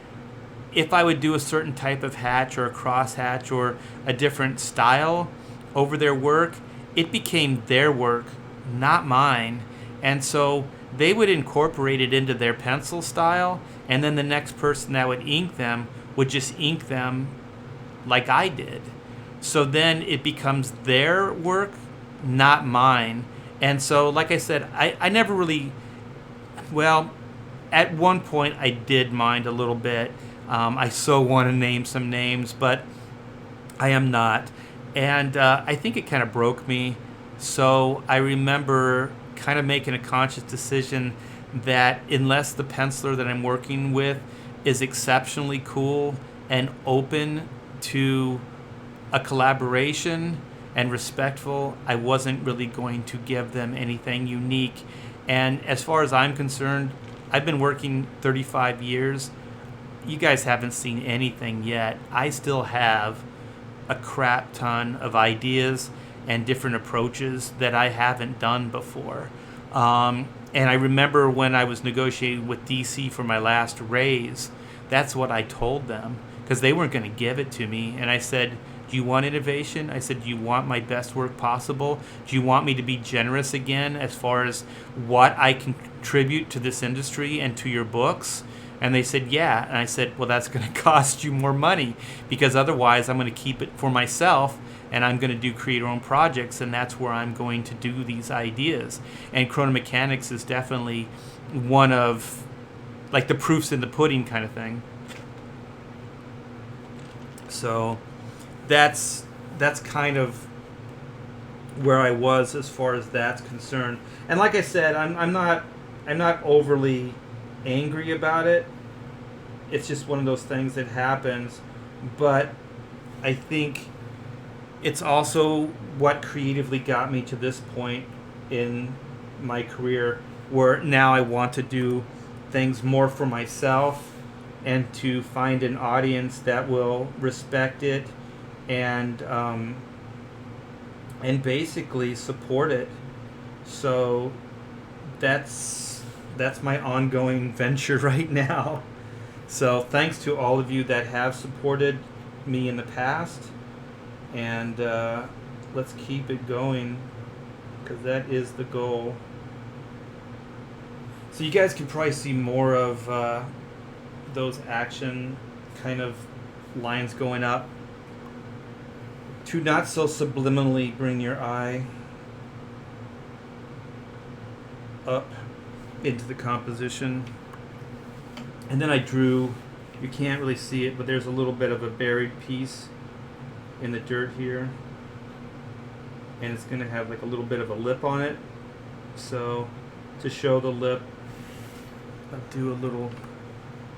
if I would do a certain type of hatch or a cross hatch or a different style over their work, it became their work, not mine. And so they would incorporate it into their pencil style, and then the next person that would ink them would just ink them like I did. So then it becomes their work, not mine. And so, like I said, I never really, well, at one point I did mind a little bit. I so want to name some names, but I am not. And I think it kind of broke me. So I remember kind of making a conscious decision that unless the penciler that I'm working with is exceptionally cool and open to a collaboration and respectful, I wasn't really going to give them anything unique. And as far as I'm concerned, I've been working 35 years. You guys haven't seen anything yet. I still have a crap ton of ideas and different approaches that I haven't done before. And I remember when I was negotiating with DC for my last raise, that's what I told them because they weren't going to give it to me. And I said, do you want innovation? I said, do you want my best work possible? Do you want me to be generous again as far as what I can contribute to this industry and to your books? And they said, yeah. And I said, well, that's going to cost you more money because otherwise I'm going to keep it for myself and I'm going to do create your own projects, and that's where I'm going to do these ideas. And chronomechanics is definitely one of, like, the proofs in the pudding kind of thing. So that's kind of where I was as far as that's concerned. And like I said, I'm not overly angry about it. It's just one of those things that happens. But I think it's also what creatively got me to this point in my career where now I want to do things more for myself and to find an audience that will respect it and basically support it. So that's my ongoing venture right now. So thanks to all of you that have supported me in the past, and let's keep it going because that is the goal. So you guys can probably see more of those action kind of lines going up to not so subliminally bring your eye up into the composition. And then I drew, you can't really see it, but there's a little bit of a buried piece in the dirt here, and it's going to have like a little bit of a lip on it. So to show the lip, I'll do a little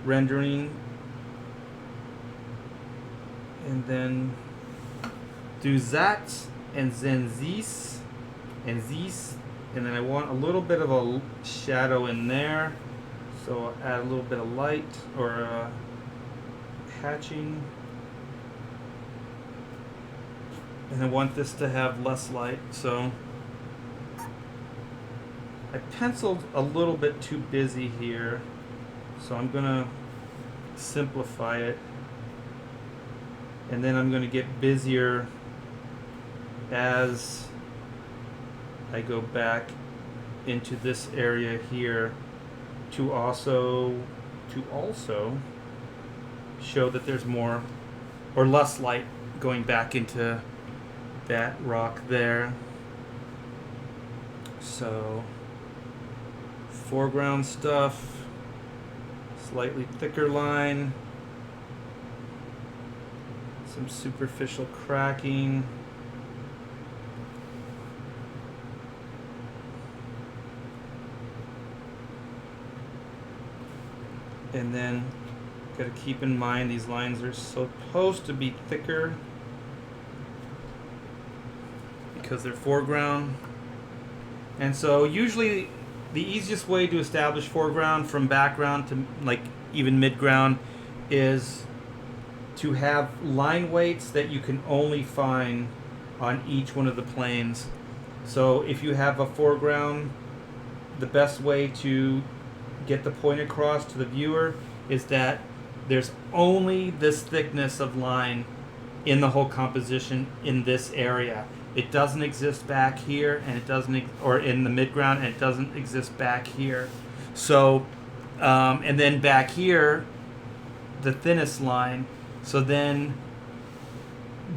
rendering and then do that and then this and this, and then I want a little bit of a shadow in there, so I'll add a little bit of light or hatching. And I want this to have less light, so I penciled a little bit too busy here, so I'm gonna simplify it, and then I'm gonna get busier as I go back into this area here to also show that there's more or less light going back into that rock there. So foreground stuff, slightly thicker line, some superficial cracking, and then got to keep in mind these lines are supposed to be thicker because they're foreground. And so usually the easiest way to establish foreground from background to like even midground is to have line weights that you can only find on each one of the planes. So if you have a foreground, the best way to get the point across to the viewer is that there's only this thickness of line in the whole composition in this area. It doesn't exist back here, and it doesn't, or in the midground, and it doesn't exist back here. So, and then back here, the thinnest line. So then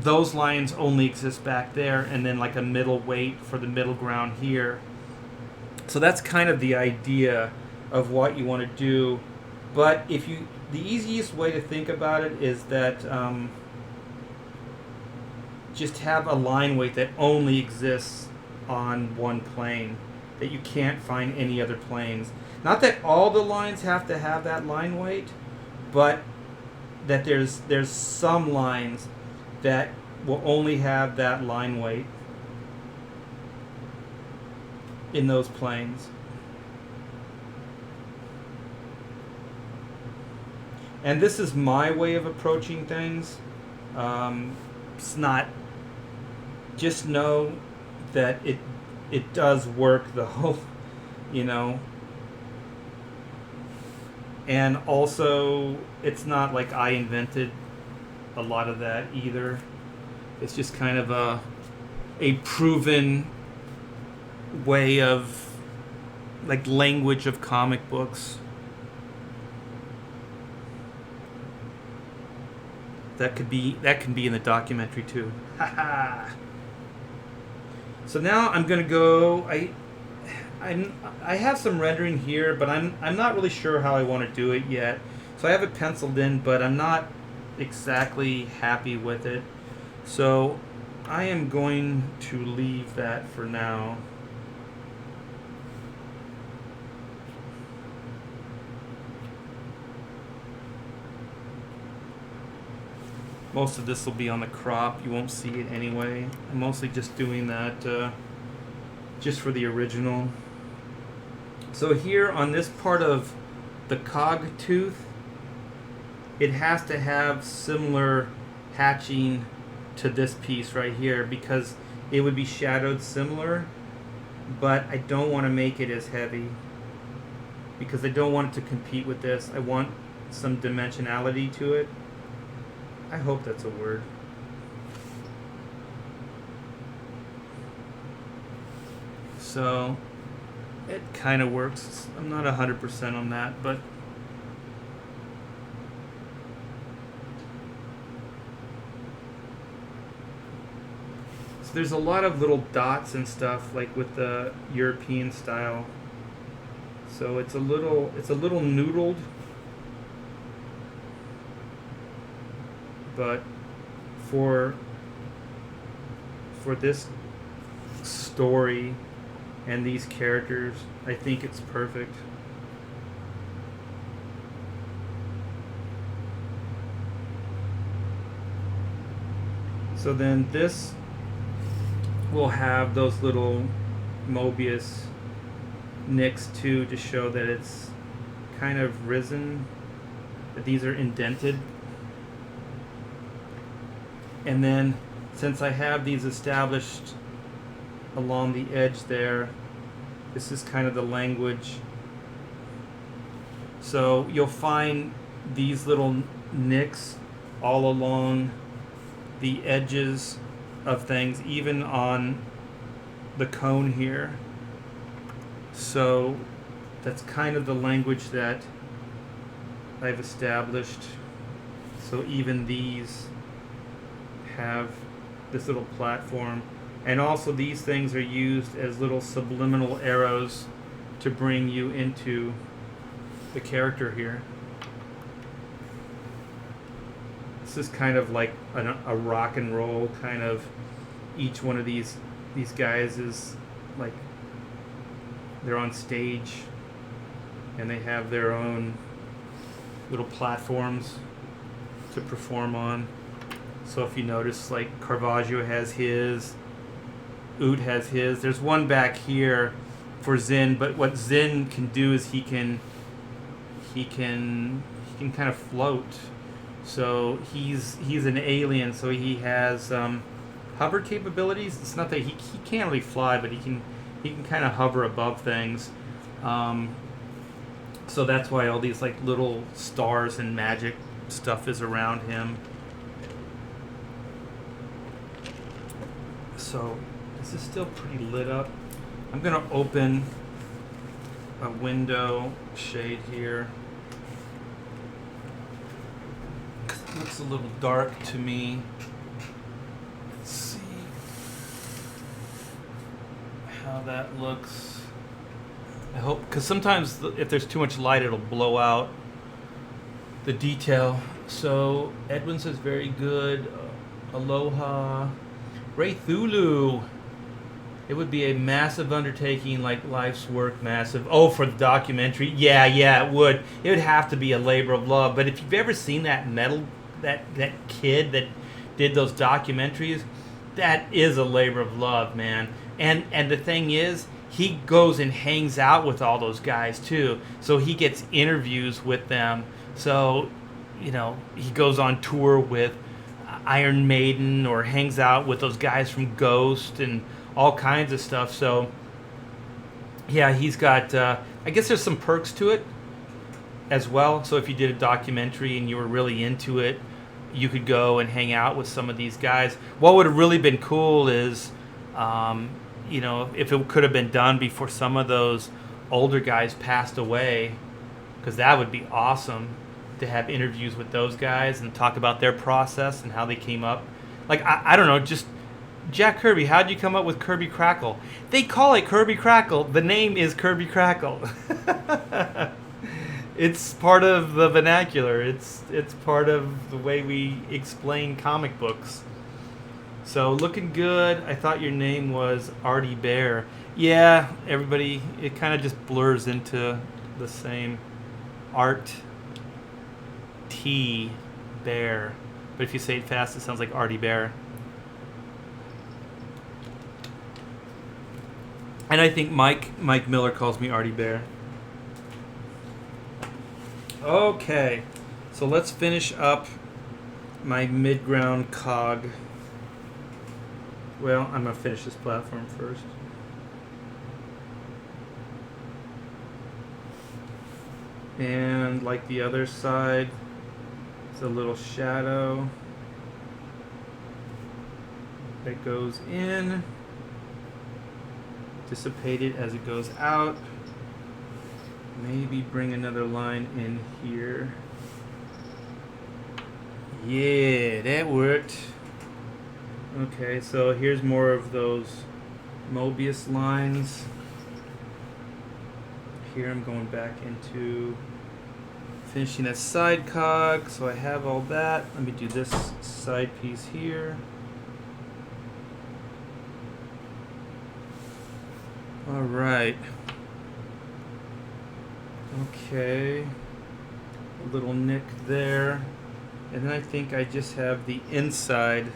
those lines only exist back there, and then like a middle weight for the middle ground here. So that's kind of the idea of what you want to do. But if you, the easiest way to think about it is that just have a line weight that only exists on one plane, that you can't find any other planes. Not that all the lines have to have that line weight, but that there's some lines that will only have that line weight in those planes. And this is my way of approaching things. It's not. Just know that it does work the whole, you know. And also, it's not like I invented a lot of that either. It's just kind of a proven way of, like, language of comic books. That can be in the documentary too. Haha. So now I'm gonna go. I have some rendering here, but I'm not really sure how I want to do it yet. So I have it penciled in, but I'm not exactly happy with it. So I am going to leave that for now. Most of this will be on the crop. You won't see it anyway. I'm mostly just doing that just for the original. So here on this part of the cog tooth, it has to have similar hatching to this piece right here because it would be shadowed similar, but I don't want to make it as heavy because I don't want it to compete with this. I want some dimensionality to it. I hope that's a word. So it kind of works. I'm not 100% on that, but so there's a lot of little dots and stuff like with the European style. So it's a little noodled. But for this story and these characters, I think it's perfect. So then this will have those little Mobius nicks too to show that it's kind of risen, that these are indented. And then, since I have these established along the edge there, this is kind of the language. So you'll find these little nicks all along the edges of things, even on the cone here. So that's kind of the language that I've established. So even these have this little platform, and also these things are used as little subliminal arrows to bring you into the character here. This is kind of like a rock and roll kind of. Each one of these guys is like they're on stage and they have their own little platforms to perform on. So if you notice, like Caravaggio has his, Oud has his. There's one back here for Zinn, but what Zinn can do is he can kind of float. So he's an alien, so he has hover capabilities. It's not that he can't really fly, but he can kind of hover above things. So that's why all these like little stars and magic stuff is around him. So this is still pretty lit up. I'm gonna open a window shade here. It looks a little dark to me. Let's see how that looks. I hope, because sometimes if there's too much light, it'll blow out the detail. So Edwin says very good. Aloha. Ray Thulu. It would be a massive undertaking, like life's work massive. Oh, for the documentary? Yeah, it would. It would have to be a labor of love. But if you've ever seen that that kid that did those documentaries, that is a labor of love, man. And the thing is, he goes and hangs out with all those guys too. So he gets interviews with them. So you know, he goes on tour with Iron Maiden or hangs out with those guys from Ghost and all kinds of stuff. So, yeah, he's got, I guess there's some perks to it as well. So if you did a documentary and you were really into it, you could go and hang out with some of these guys. What would have really been cool is, you know, if it could have been done before some of those older guys passed away, because that would be awesome to have interviews with those guys and talk about their process and how they came up. Like, I don't know, just Jack Kirby, how'd you come up with Kirby Crackle? They call it Kirby Crackle. The name is Kirby Crackle. It's part of the vernacular. It's part of the way we explain comic books. So looking good. I thought your name was Artie Bear. Yeah, everybody, it kind of just blurs into the same. Art T Bear. But if you say it fast, it sounds like Artie Bear. And I think Mike Miller calls me Artie Bear. Okay, so let's finish up my mid-ground cog. Well, I'm going to finish this platform first. And like the other side, it's a little shadow that goes in, dissipated as it goes out. Maybe bring another line in here. Yeah, that worked. Okay, so here's more of those Mobius lines. Here I'm going back into finishing that side cog, so I have all that. Let me do this side piece here. All right. Okay. A little nick there. And then I think I just have the inside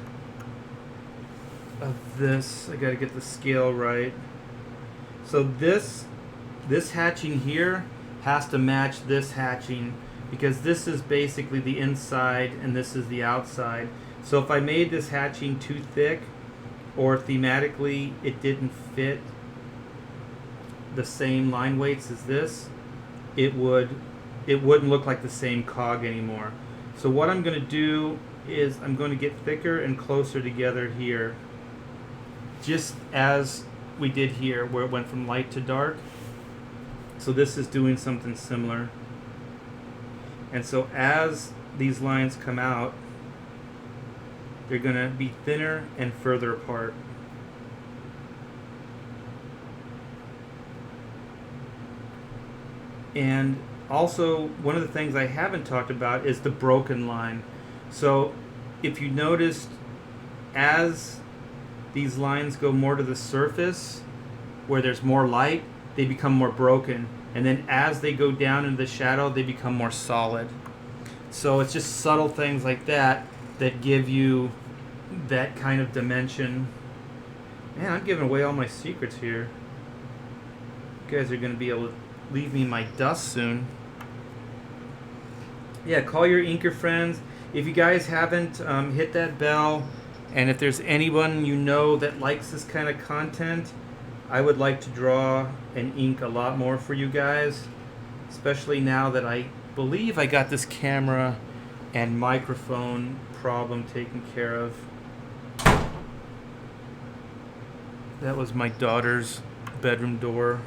of this. I gotta get the scale right. So this hatching here has to match this hatching, because this is basically the inside and this is the outside. So if I made this hatching too thick, or thematically it didn't fit the same line weights as this, it wouldn't look like the same cog anymore. So what I'm going to do is I'm going to get thicker and closer together here, just as we did here where it went from light to dark. So this is doing something similar. And so as these lines come out, they're going to be thinner and further apart. And also, one of the things I haven't talked about is the broken line. So if you noticed, as these lines go more to the surface where there's more light, they become more broken. And then as they go down into the shadow, they become more solid. So it's just subtle things like that that give you that kind of dimension. Man, I'm giving away all my secrets here. You guys are going to be able to leave me my dust soon. Yeah, call your inker friends. If you guys haven't, hit that bell. And if there's anyone you know that likes this kind of content, I would like to draw and ink a lot more for you guys, especially now that I believe I got this camera and microphone problem taken care of. That was my daughter's bedroom door.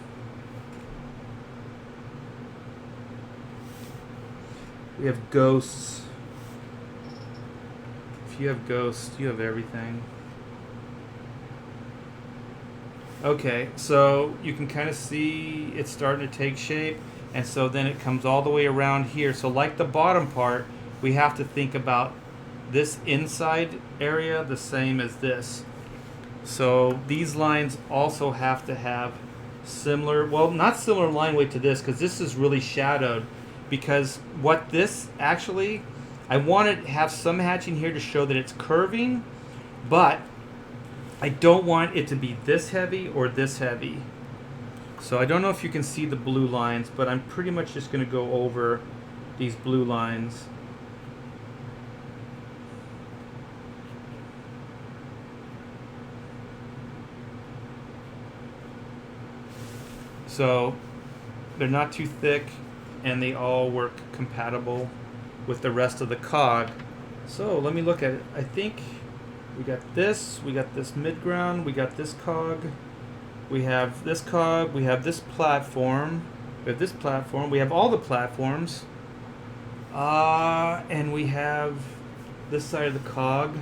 We have ghosts. If you have ghosts, you have everything. Okay, so you can kind of see it's starting to take shape, and so then it comes all the way around here. So like the bottom part, we have to think about this inside area the same as this. So these lines also have to have similar, well, not similar line weight to this, because this is really shadowed. Because what this actually, I want to have some hatching here to show that it's curving, but I don't want it to be this heavy or this heavy. So I don't know if you can see the blue lines, but I'm pretty much just going to go over these blue lines. So they're not too thick, and they all work compatible with the rest of the cog. So let me look at it. I think we got this mid-ground, we got this cog, we have this cog, we have this platform, we have this platform, we have all the platforms, and we have this side of the cog.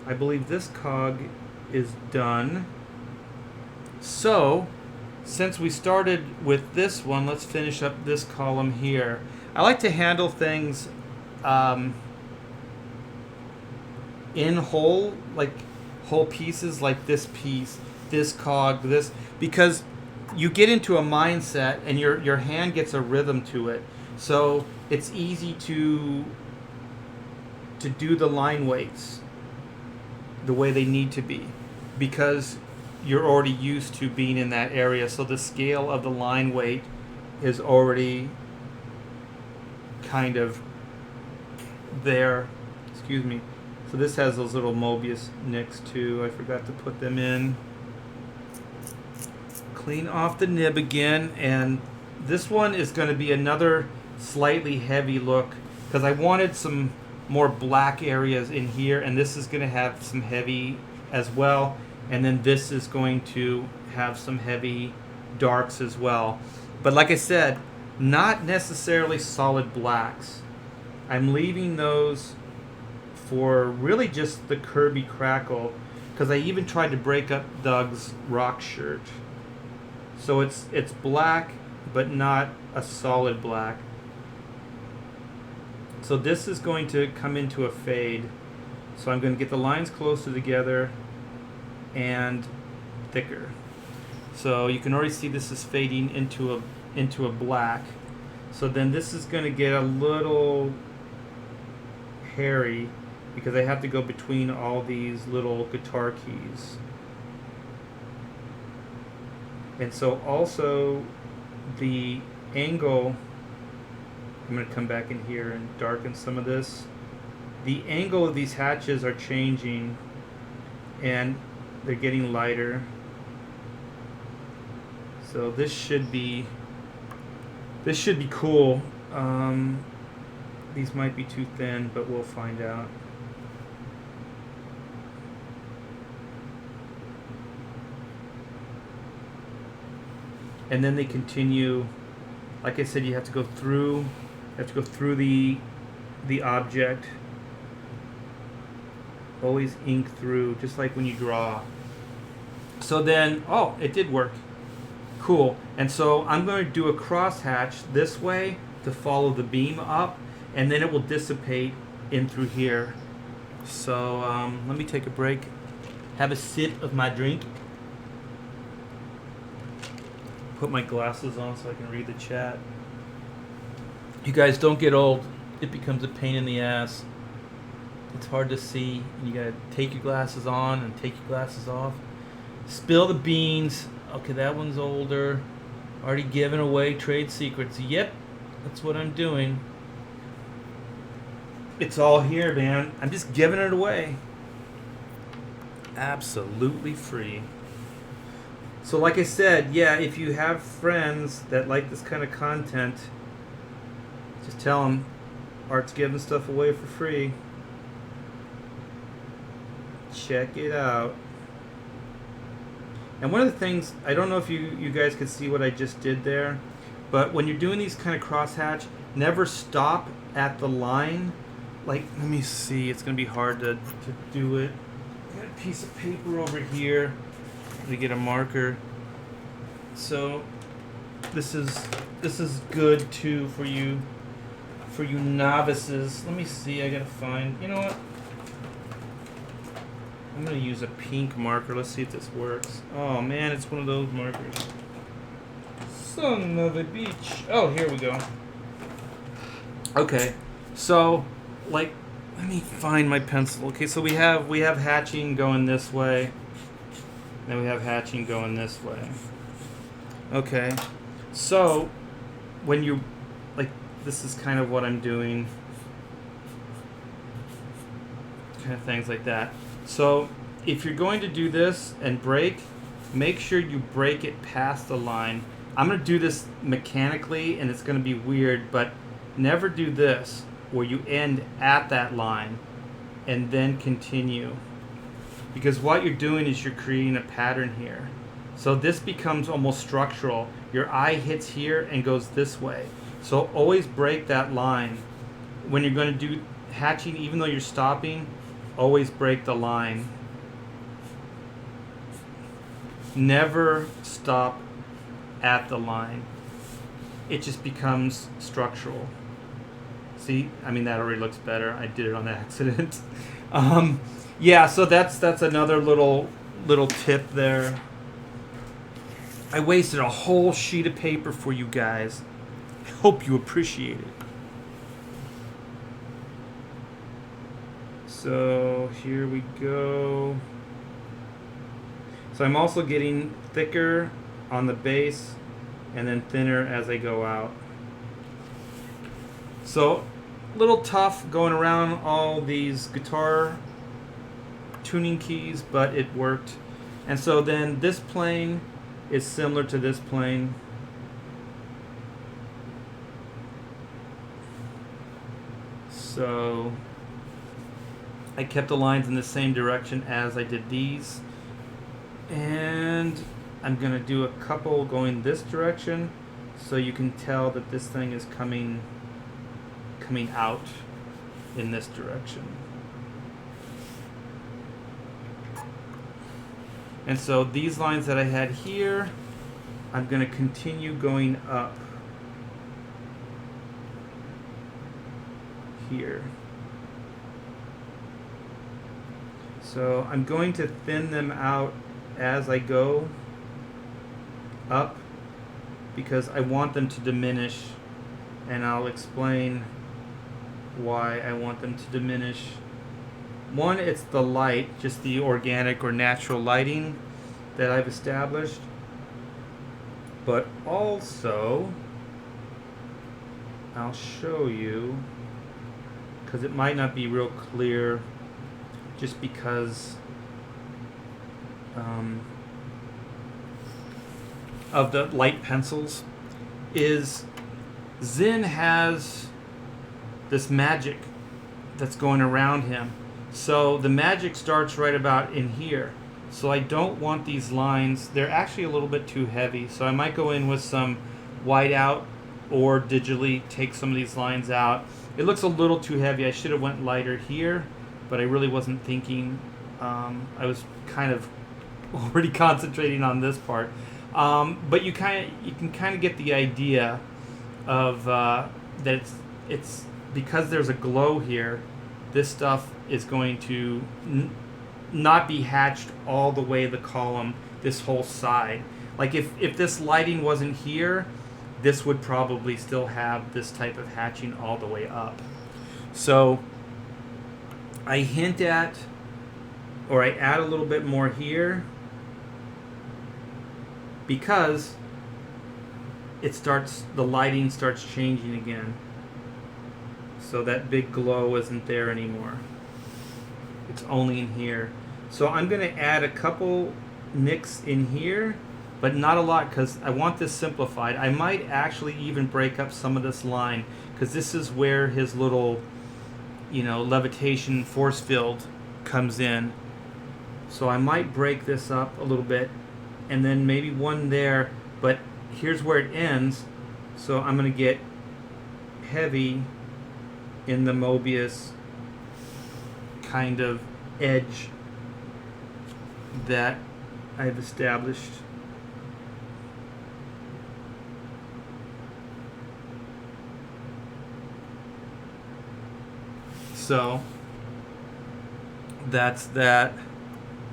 I believe this cog is done. So, since we started with this one, let's finish up this column here. I like to handle things in whole, like whole pieces, like this piece, this cog, this, because you get into a mindset and your hand gets a rhythm to it. So it's easy to do the line weights the way they need to be, because you're already used to being in that area. So the scale of the line weight is already kind of there. Excuse me. So this has those little Mobius nicks too. I forgot to put them in. Clean off the nib again, and this one is going to be another slightly heavy look because I wanted some more black areas in here, and this is going to have some heavy as well, and then this is going to have some heavy darks as well. But like I said, not necessarily solid blacks. I'm leaving those for really just the Kirby crackle, because I even tried to break up Doug's rock shirt. So it's black, but not a solid black. So this is going to come into a fade. So I'm going to get the lines closer together and thicker. So you can already see this is fading into a black. So then this is going to get a little hairy because I have to go between all these little guitar keys. And so also the angle, I'm going to come back in here and darken some of this. The angle of these hatches are changing and they're getting lighter. So this should be cool. These might be too thin, but we'll find out. And then they continue. Like I said, you have to go through. The object. Always ink through, just like when you draw. So then, oh, it did work. Cool. And so I'm going to do a crosshatch this way to follow the beam up, and then it will dissipate in through here. So let me take a break, have a sip of my drink, put my glasses on so I can read the chat. You guys don't get old. It becomes a pain in the ass. It's hard to see. You gotta take your glasses on and take your glasses off. Spill the beans. Okay, that one's older. Already giving away trade secrets. Yep, that's what I'm doing. It's all here, man. I'm just giving it away. Absolutely free. So like I said, yeah, if you have friends that like this kind of content, just tell them Art's giving stuff away for free. Check it out. And one of the things, I don't know if you guys could see what I just did there, but when you're doing these kind of crosshatch, never stop at the line. Like, let me see, it's going to be hard to do it. I got a piece of paper over here to get a marker. So this is good too for you novices. Let me see, I got to find, you know what? I'm going to use a pink marker. Let's see if this works. Oh man, it's one of those markers. Son of a beach. Oh, here we go. Okay. So, like, let me find my pencil. Okay, so we have hatching going this way. Then we have hatching going this way. Okay. So, when you, like, this is kind of what I'm doing. Kind of things like that. So, if you're going to do this and break, make sure you break it past the line, I'm going to do this mechanically, and it's going to be weird, but never do this where you end at that line and then continue. Because what you're doing is you're creating a pattern here. So this becomes almost structural. Your eye hits here and goes this way. So always break that line. When you're going to do hatching, even though you're stopping, always break the line. Never stop at the line. It just becomes structural. See, I mean, that already looks better. I did it on accident. Yeah, so that's another little tip there. I wasted a whole sheet of paper for you guys. I hope you appreciate it. So here we go. So I'm also getting thicker on the base and then thinner as I go out. So a little tough going around all these guitar tuning keys, but it worked. And so then this plane is similar to this plane. So I kept the lines in the same direction as I did these. And I'm going to do a couple going this direction so you can tell that this thing is coming out in this direction. And so these lines that I had here, I'm going to continue going up here. So I'm going to thin them out as I go up because I want them to diminish, and I'll explain why I want them to diminish. One, it's the light, just the organic or natural lighting that I've established. But also, I'll show you, because it might not be real clear just because of the light pencils, is Zen has this magic that's going around him. So the magic starts right about in here. So I don't want these lines, they're actually a little bit too heavy. So I might go in with some white out or digitally take some of these lines out. It looks a little too heavy. I should have went lighter here, but I really wasn't thinking. I was kind of already concentrating on this part. But you can kind of get the idea of that it's because there's a glow here. This stuff is going to not be hatched all the way the column, this whole side. Like if this lighting wasn't here, this would probably still have this type of hatching all the way up. So I hint at, or I add a little bit more here because the lighting starts changing again. So that big glow isn't there anymore. It's only in here. So I'm going to add a couple nicks in here, but not a lot because I want this simplified. I might actually even break up some of this line because this is where his little, levitation force field comes in. So I might break this up a little bit and then maybe one there, but here's where it ends. So I'm going to get heavy in the Mobius kind of edge that I've established. So that's that.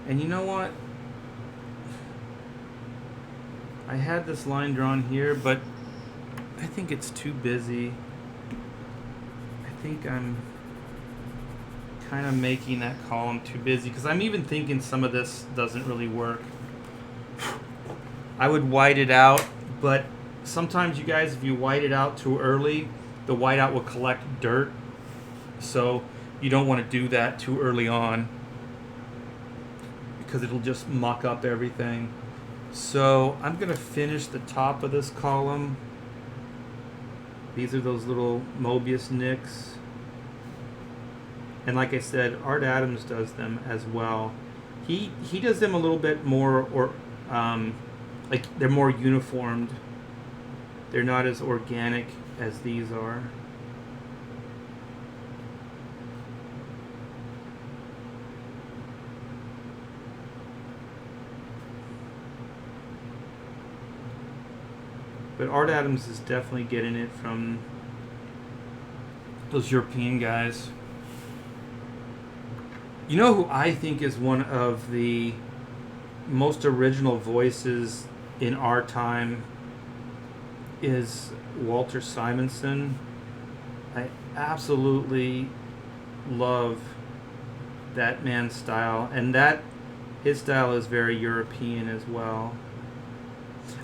And you know what? I had this line drawn here, but I think it's too busy. I think I'm kind of making that column too busy because I'm even thinking some of this doesn't really work. I would white it out, but sometimes you guys, if you white it out too early, the whiteout will collect dirt. So you don't want to do that too early on because it'll just muck up everything. So I'm going to finish the top of this column. These are those little Mobius nicks. And like I said, Art Adams does them as well. He does them a little bit more, or like they're more uniformed. They're not as organic as these are. But Art Adams is definitely getting it from those European guys. You know who I think is one of the most original voices in our time is Walter Simonson. I absolutely love that man's style, and that his style is very European as well.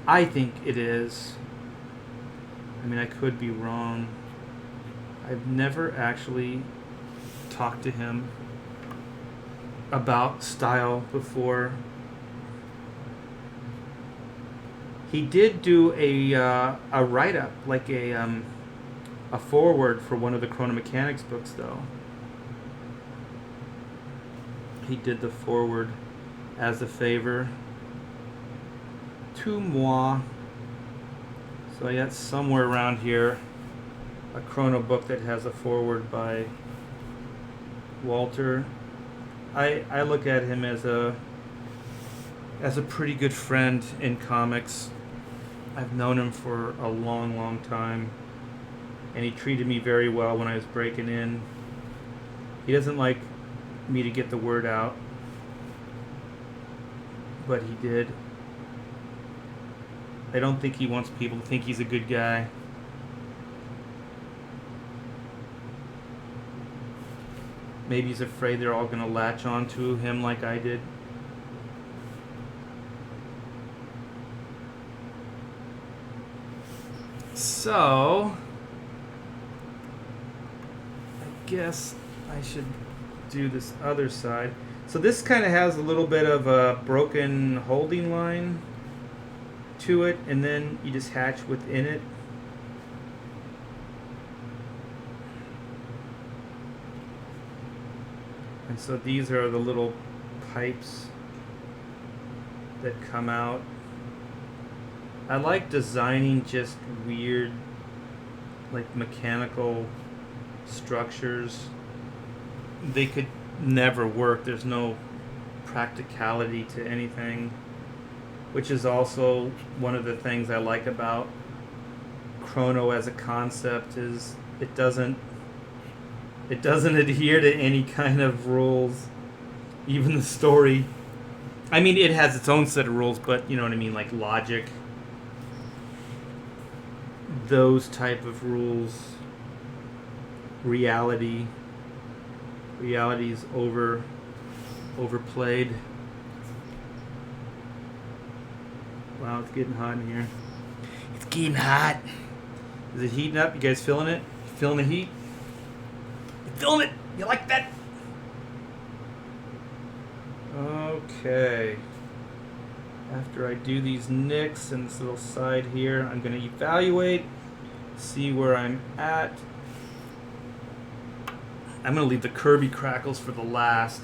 I think it is. I mean, I could be wrong. I've never actually talked to him about style before. He did do a write-up, like a foreword for one of the Chrono Mechanics books, though. He did the foreword as a favor to moi. So yeah, it's somewhere around here, a Chrono book that has a foreword by Walter. I look at him as a pretty good friend in comics. I've known him for a long, long time, and he treated me very well when I was breaking in. He doesn't like me to get the word out, but he did. I don't think he wants people to think he's a good guy. Maybe he's afraid they're all going to latch on to him like I did. So, I guess I should do this other side. So this kind of has a little bit of a broken holding line to it, and then you just hatch within it. And so these are the little pipes that come out. I like designing just weird, like mechanical structures. They could never work. There's no practicality to anything, which is also one of the things I like about Chrono as a concept. Is it doesn't adhere to any kind of rules. Even the story, I mean, it has its own set of rules, but you know what I mean, like logic, those type of rules. Reality is overplayed. Wow, it's getting hot in here. It's getting hot. Is it heating up? You guys feeling it? Feeling the heat? You feeling it? You like that? Okay. After I do these nicks and this little side here, I'm going to evaluate, see where I'm at. I'm going to leave the Kirby crackles for the last,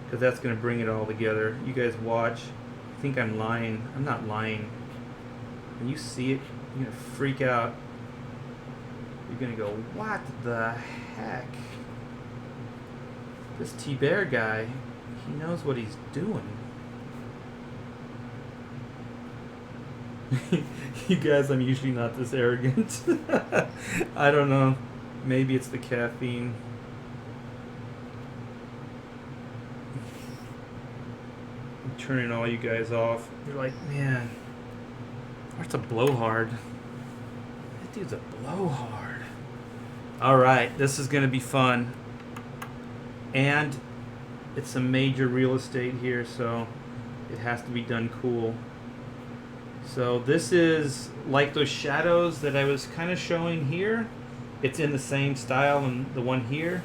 because that's going to bring it all together. You guys watch. I think I'm lying. I'm not lying. When you see it, you're going to freak out. You're going to go, what the heck? This T-Bear guy, he knows what he's doing. You guys, I'm usually not this arrogant. I don't know. Maybe it's the caffeine. I'm turning all you guys off. You're like, man, that's a blowhard. That dude's a blowhard. Alright, this is going to be fun. And it's some major real estate here, so it has to be done cool. So this is like those shadows that I was kind of showing here. It's in the same style and the one here.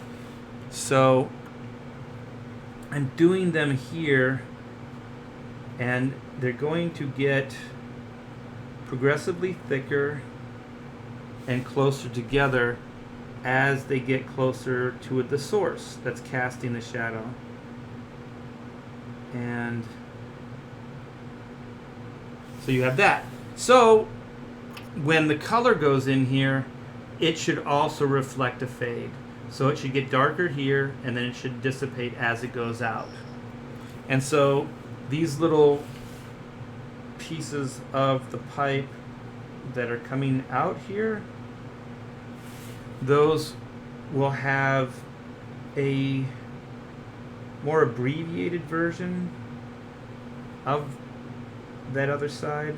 So I'm doing them here and they're going to get progressively thicker and closer together as they get closer to the source that's casting the shadow. And so you have that. So when the color goes in here, it should also reflect a fade. So it should get darker here, and then it should dissipate as it goes out. And so these little pieces of the pipe that are coming out here, those will have a more abbreviated version of that other side.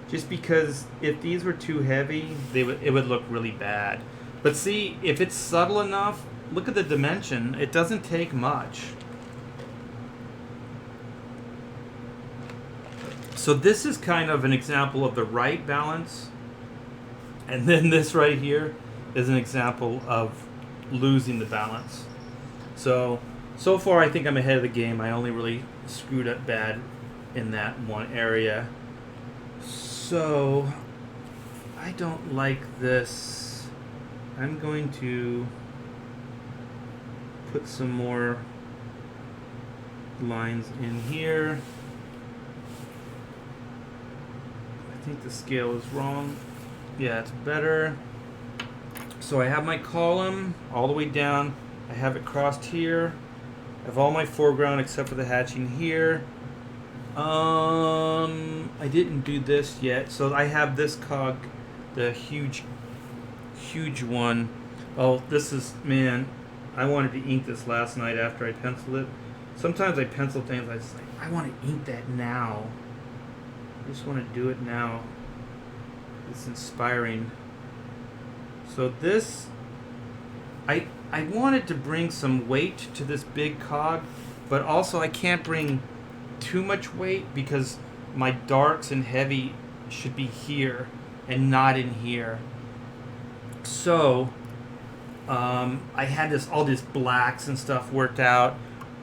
Just because if these were too heavy, it would look really bad. But see, if it's subtle enough, look at the dimension. It doesn't take much. So this is kind of an example of the right balance. And then this right here is an example of losing the balance. So far I think I'm ahead of the game. I only really screwed up bad in that one area. So I don't like this. I'm going to put some more lines in here. I think the scale is wrong. Yeah, it's better. So I have my column all the way down. I have it crossed here. I have all my foreground except for the hatching here. I didn't do this yet. So I have this cog, the huge one. Oh, this is, man, I wanted to ink this last night after I penciled it. Sometimes I pencil things, I just like, I want to ink that now. I just want to do it now. It's inspiring. So this, I wanted to bring some weight to this big cog, but also I can't bring too much weight because my darks and heavy should be here and not in here. So I had all these blacks and stuff worked out,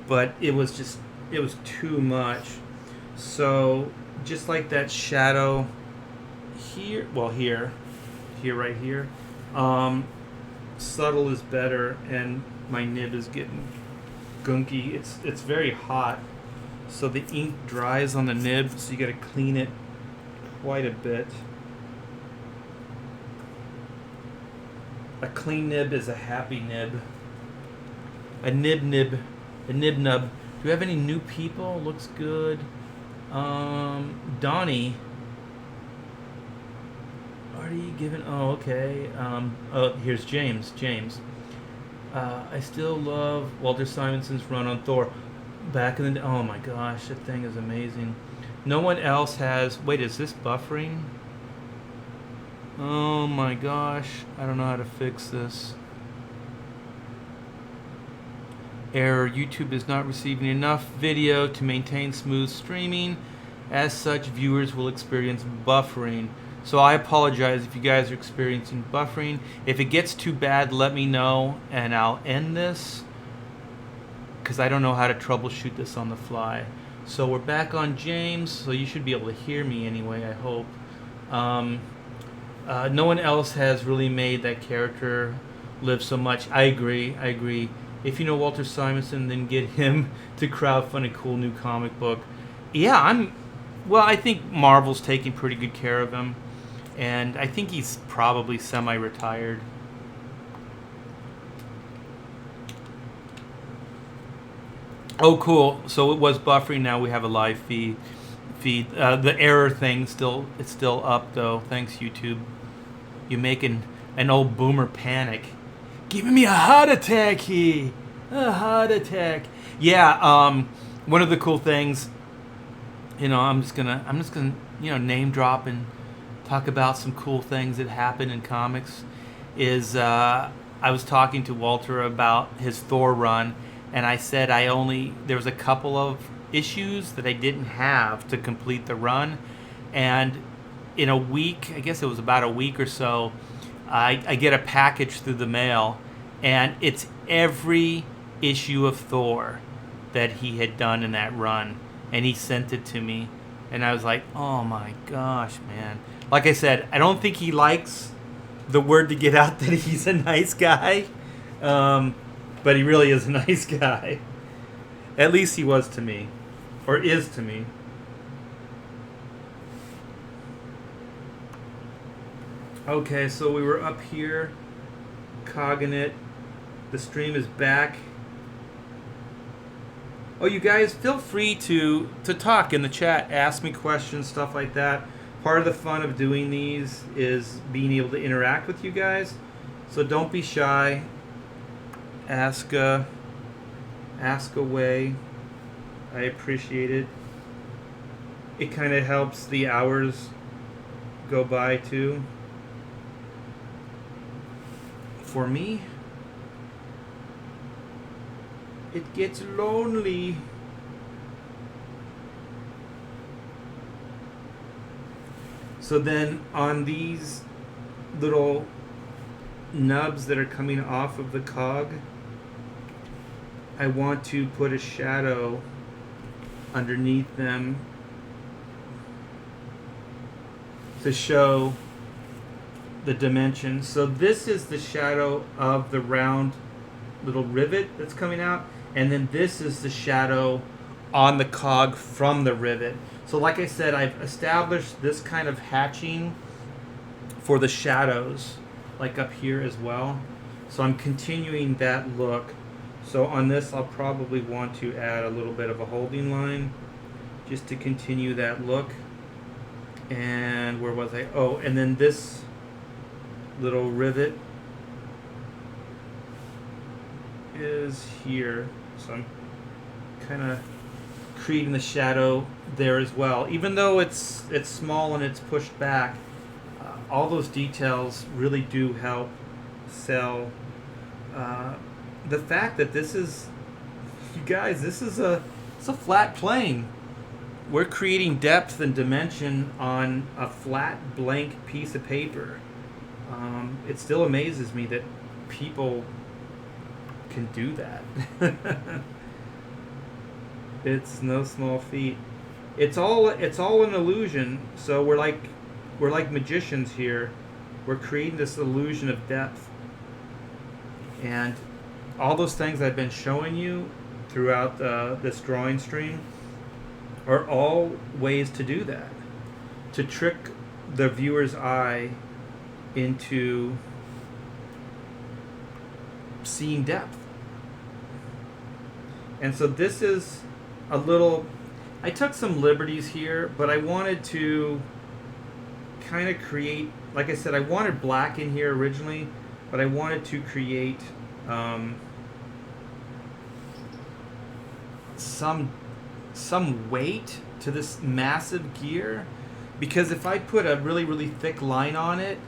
but it was too much. So just like that shadow here, well here right here, subtle is better, and my nib is getting gunky. It's very hot, so the ink dries on the nib, so you got to clean it quite a bit. A clean nib is a happy nib. A nib nub. Do we have any new people? Looks good. Donnie. Already given. Oh, okay. Oh, here's James. I still love Walter Simonson's run on Thor. Back in the. Oh my gosh, that thing is amazing. No one else has. Wait, is this buffering? Oh my gosh, I don't know how to fix this. Error, YouTube is not receiving enough video to maintain smooth streaming. As such, viewers will experience buffering. So I apologize if you guys are experiencing buffering. If it gets too bad, let me know and I'll end this, because I don't know how to troubleshoot this on the fly. So we're back on James, so you should be able to hear me anyway, I hope. No one else has really made that character live so much. I agree. If you know Walter Simonson, then get him to crowdfund a cool new comic book. Yeah, I think Marvel's taking pretty good care of him, and I think he's probably semi-retired. Oh, cool. So it was buffering. Now we have a live feed. The error thing it's still up though. Thanks, YouTube. You making an old boomer panic. Giving me a heart attack here. A heart attack. Yeah. One of the cool things. I'm just gonna name drop and talk about some cool things that happen in comics. I was talking to Walter about his Thor run, and I said there was a couple of issues that I didn't have to complete the run, and in a week, I guess it was about a week or so, I get a package through the mail, and it's every issue of Thor that he had done in that run. and he sent it to me, and I was like, oh my gosh, man. Like I said, I don't think he likes the word to get out that he's a nice guy, but he really is a nice guy. At least he was to me, or is to me. Okay, so we were up here, Cognate. The stream is back. Oh, you guys, feel free to talk in the chat, ask me questions, stuff like that. Part of the fun of doing these is being able to interact with you guys. So don't be shy. Ask away. I appreciate it. It kind of helps the hours go by too. For me, it gets lonely. So then on these little nubs that are coming off of the cog, I want to put a shadow underneath them to show the dimension. So this is the shadow of the round little rivet that's coming out, and then this is the shadow on the cog from the rivet. So like I said, I've established this kind of hatching for the shadows, like up here as well. So I'm continuing that look. So on this, I'll probably want to add a little bit of a holding line just to continue that look. And where was I? Oh, and then this little rivet is here. So I'm kind of creating the shadow there as well. Even though it's small and it's pushed back, all those details really do help sell the fact that this is, you guys, it's a flat plane. We're creating depth and dimension on a flat blank piece of paper. It still amazes me that people can do that. It's no small feat. It's all an illusion. So we're like magicians here. We're creating this illusion of depth. And all those things I've been showing you throughout this drawing stream are all ways to do that. To trick the viewer's eye into seeing depth. And so this is a little, I took some liberties here, but I wanted to kind of create, like I said, I wanted black in here originally, but I wanted to create some weight to this massive gear, because if I put a really, really thick line on it,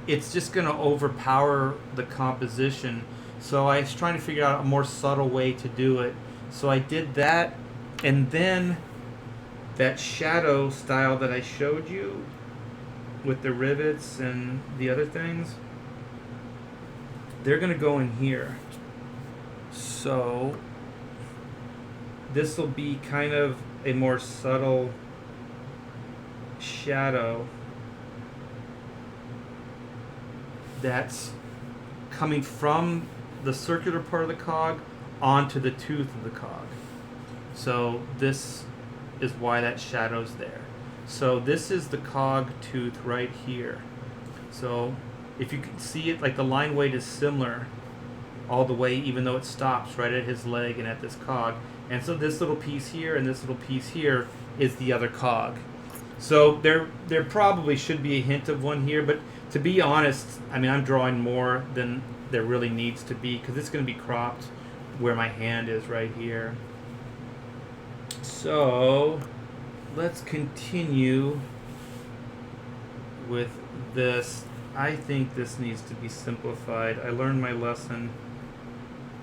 it's just going to overpower the composition. So I was trying to figure out a more subtle way to do it. So I did that, and then that shadow style that I showed you with the rivets and the other things, they're going to go in here. So this will be kind of a more subtle shadow that's coming from the circular part of the cog onto the tooth of the cog. So this is why that shadow's there. So this is the cog tooth right here. So if you can see it, like the line weight is similar all the way, even though it stops right at his leg and at this cog. And so this little piece here and this little piece here is the other cog. So there probably should be a hint of one here, but to be honest, I mean, I'm drawing more than there really needs to be, because it's going to be cropped where my hand is right here. So let's continue with this. I think this needs to be simplified. I learned my lesson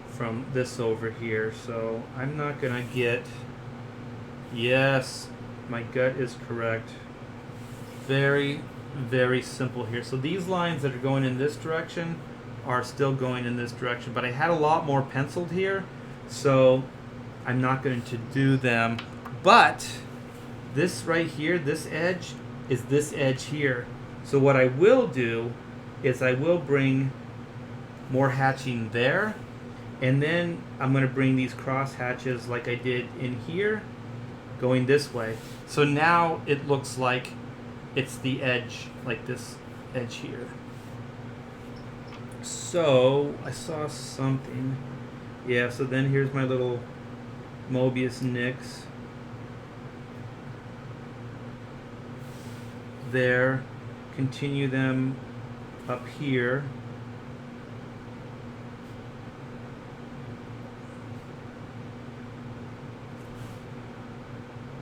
from this over here, so I'm not going to get... Yes, my gut is correct. Very, very simple here. So these lines that are going in this direction are still going in this direction, but I had a lot more penciled here, so I'm not going to do them. But this right here, this edge, is this edge here. So what I will do is I will bring more hatching there, and then I'm going to bring these cross hatches like I did in here, going this way. So now it looks like it's the edge, like this edge here. So I saw something. Yeah, so then here's my little Mobius nicks. There, continue them up here.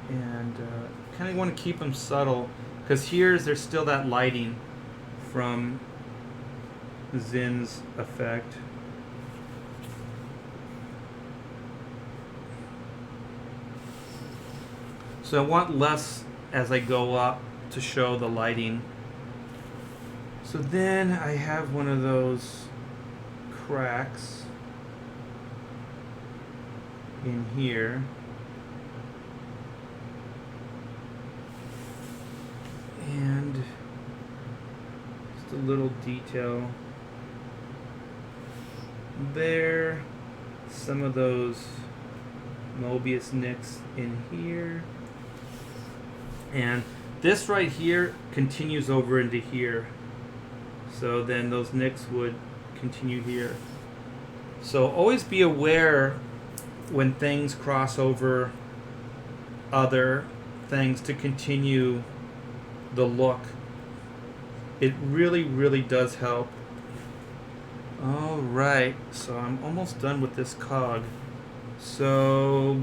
And kind of want to keep them subtle, because there's still that lighting from Zin's effect. So I want less as I go up to show the lighting. So then I have one of those cracks in here. And just a little detail there. Some of those Mobius nicks in here. And this right here continues over into here. So then those nicks would continue here. So always be aware when things cross over other things to continue the look. It really, really does help. Alright, so I'm almost done with this cog. So,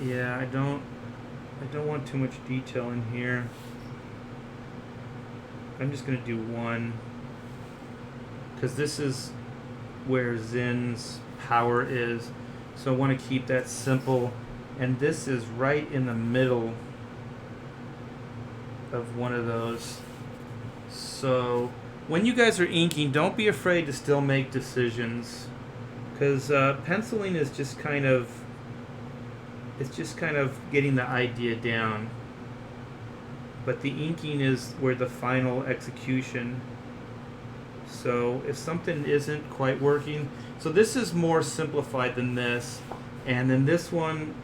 yeah, I don't want too much detail in here. I'm just going to do one, because this is where Zin's power is. So I want to keep that simple. And this is right in the middle of one of those. So when you guys are inking, don't be afraid to still make decisions, because penciling is just kind of, it's just kind of getting the idea down, but the inking is where the final execution. So if something isn't quite working, so this is more simplified than this, and then this one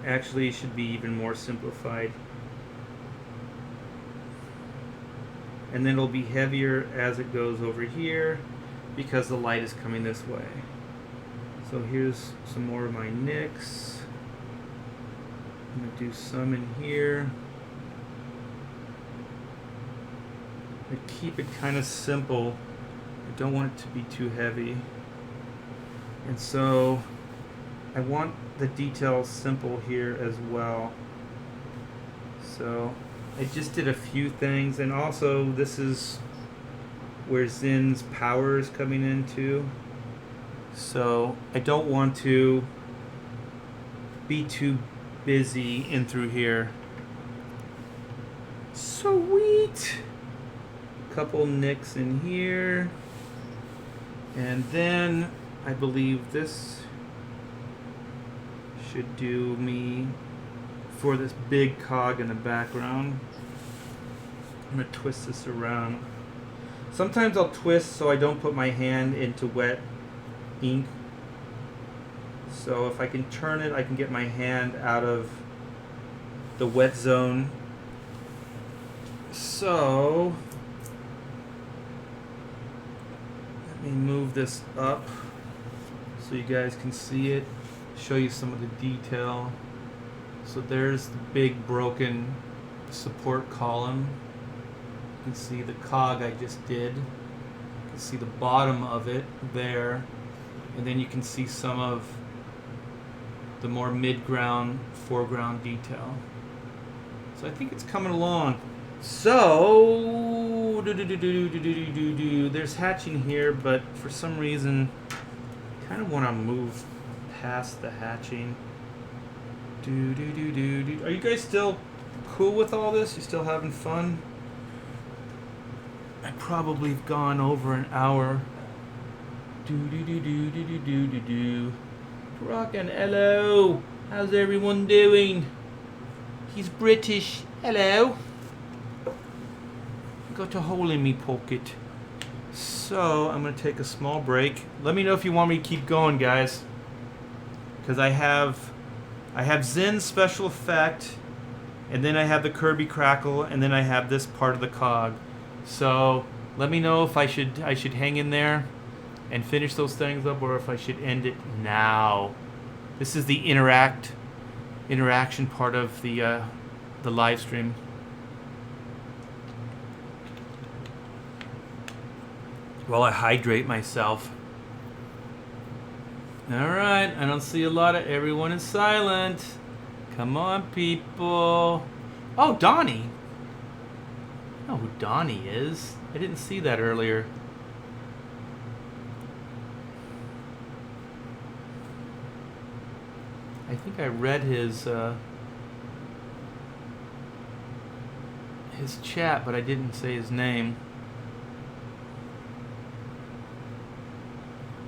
actually should be even more simplified. And then it'll be heavier as it goes over here because the light is coming this way. So here's some more of my nicks. I'm going to do some in here. I keep it kind of simple. I don't want it to be too heavy. And so I want the details simple here as well. So I just did a few things, and also this is where Zin's power is coming into. So I don't want to be too busy in through here. Sweet! Couple nicks in here. And then I believe this should do me for this big cog in the background. I'm going to twist this around. Sometimes I'll twist so I don't put my hand into wet ink. So if I can turn it, I can get my hand out of the wet zone. So let me move this up so you guys can see it, show you some of the detail. So there's the big broken support column. You can see the cog I just did. You can see the bottom of it there. And then you can see some of the more mid-ground, foreground detail. So I think it's coming along. So, there's hatching here, but for some reason, I kind of want to move past the hatching. Are you guys still cool with all this? You still having fun? I probably have gone over an hour. Rockin', hello. How's everyone doing? He's British. Hello. Got a hole in me pocket. So I'm gonna take a small break. Let me know if you want me to keep going, guys. Because I have Zen's special effect, and then I have the Kirby Crackle, and then I have this part of the cog. So let me know if I should hang in there and finish those things up, or if I should end it now. This is the interaction part of the live stream. While I hydrate myself. All right, I don't see a lot of everyone is silent. Come on, people. Oh, Donnie. I know who Donnie is. I didn't see that earlier. I think I read his chat, but I didn't say his name.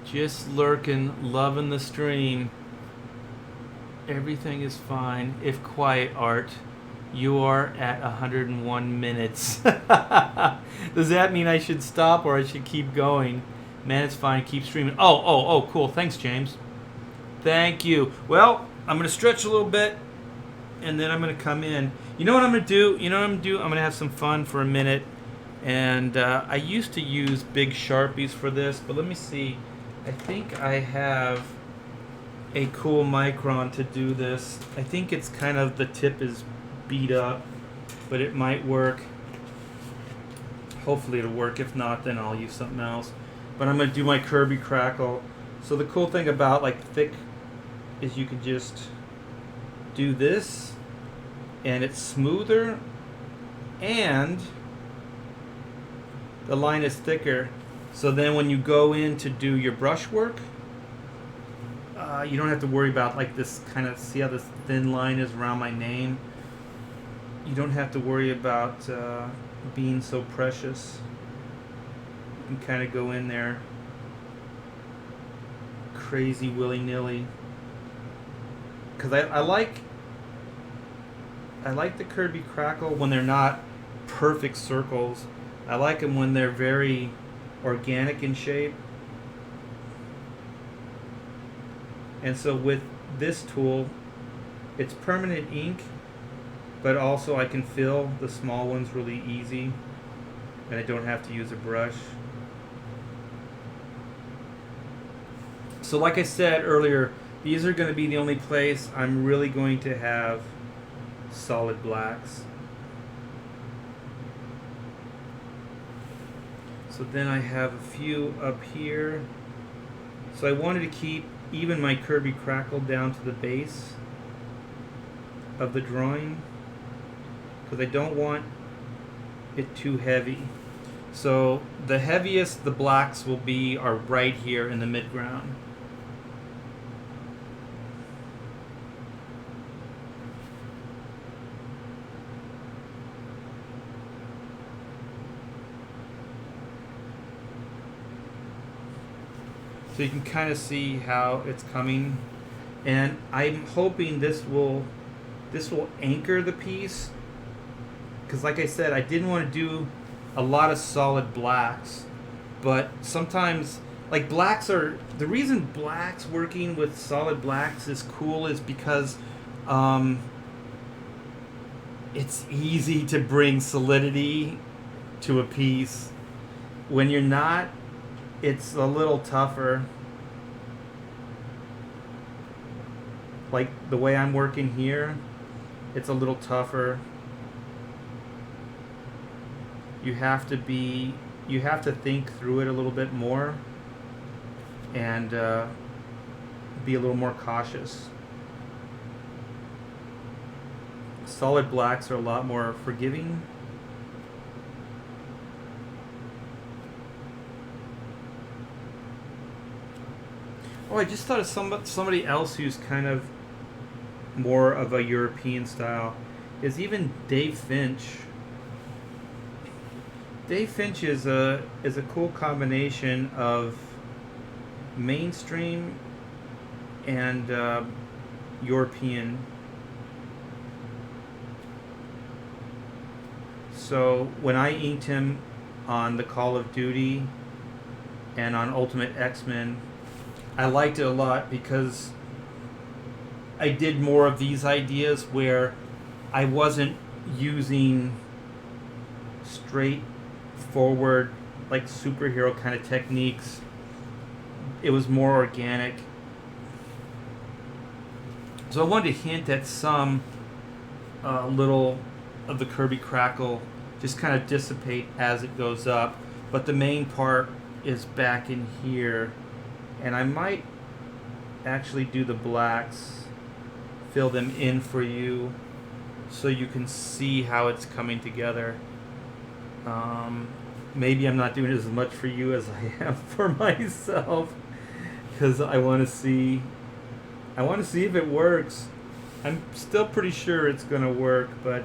Just lurking, loving the stream. Everything is fine. If quiet, Art. You are at 101 minutes. Does that mean I should stop or I should keep going? Man, it's fine. Keep streaming. Oh, cool. Thanks, James. Thank you. Well, I'm going to stretch a little bit, and then I'm going to come in. You know what I'm going to do? I'm going to have some fun for a minute. And I used to use big Sharpies for this, but let me see. I think I have a cool micron to do this. I think it's kind of, the tip is beat up, but it might work. Hopefully it'll work. If not, then I'll use something else. But I'm going to do my Kirby Crackle. So the cool thing about like thick is you can just do this and it's smoother and the line is thicker. So then when you go in to do your brush work, you don't have to worry about like this kind of, see how this thin line is around my name? You don't have to worry about being so precious. You can kind of go in there crazy willy-nilly. Because I like the Kirby Crackle when they're not perfect circles. I like them when they're very organic in shape. And so with this tool, it's permanent ink, but also I can fill the small ones really easy, and I don't have to use a brush. So like I said earlier, these are going to be the only place I'm really going to have solid blacks. So then I have a few up here. So I wanted to keep even my Kirby Crackle down to the base of the drawing, because I don't want it too heavy. So the heaviest the blacks will be are right here in the midground. So you can kind of see how it's coming, and I'm hoping this will anchor the piece, because like I said, I didn't want to do a lot of solid blacks, but sometimes like blacks are, the reason blacks working with solid blacks is cool is because it's easy to bring solidity to a piece. When you're not, it's a little tougher. Like the way I'm working here, it's a little tougher. You have to think through it a little bit more and be a little more cautious. Solid blacks are a lot more forgiving. Oh, I just thought of somebody else who's kind of more of a European style is even Dave Finch. Dave Finch is a cool combination of mainstream and European. So when I inked him on the Call of Duty and on Ultimate X-Men, I liked it a lot because I did more of these ideas where I wasn't using straightforward, like superhero kind of techniques. It was more organic. So I wanted to hint at some little of the Kirby crackle just kind of dissipate as it goes up. But the main part is back in here. And I might actually do the blacks, fill them in for you so you can see how it's coming together. Maybe I'm not doing as much for you as I am for myself because I want to see if it works. I'm still pretty sure it's going to work, but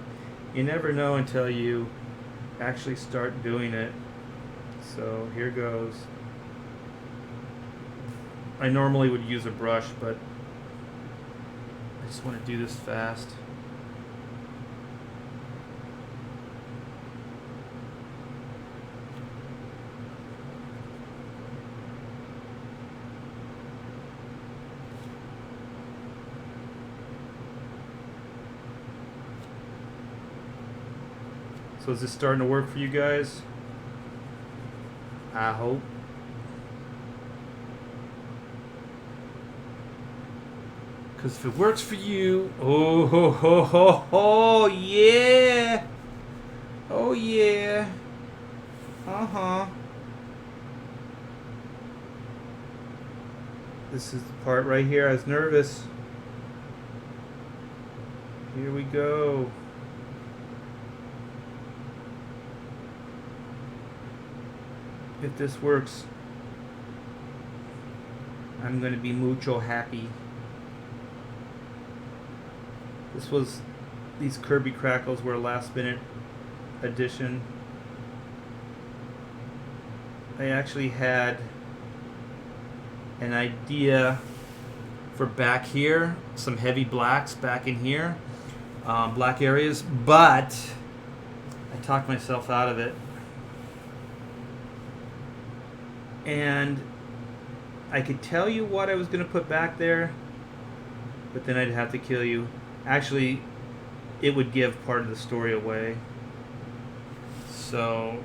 you never know until you actually start doing it. So here goes. I normally would use a brush, but I just want to do this fast. So is this starting to work for you guys? I hope. Because if it works for you, oh yeah. Oh yeah. Uh-huh. This is the part right here. I was nervous. Here we go. If this works, I'm going to be mucho happy. These Kirby crackles were a last minute addition. I actually had an idea for back here, some heavy blacks back in here, black areas, but I talked myself out of it. And I could tell you what I was going to put back there, but then I'd have to kill you. Actually, it would give part of the story away. So,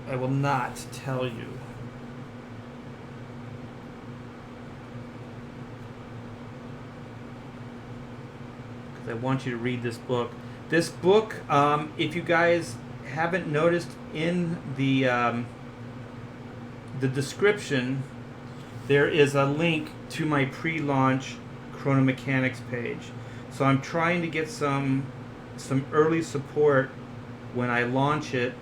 I will not tell you. Because I want you to read this book. This book, if you guys haven't noticed in the description, there is a link to my pre-launch Chrono Mechanics page. So I'm trying to get some early support when I launch it,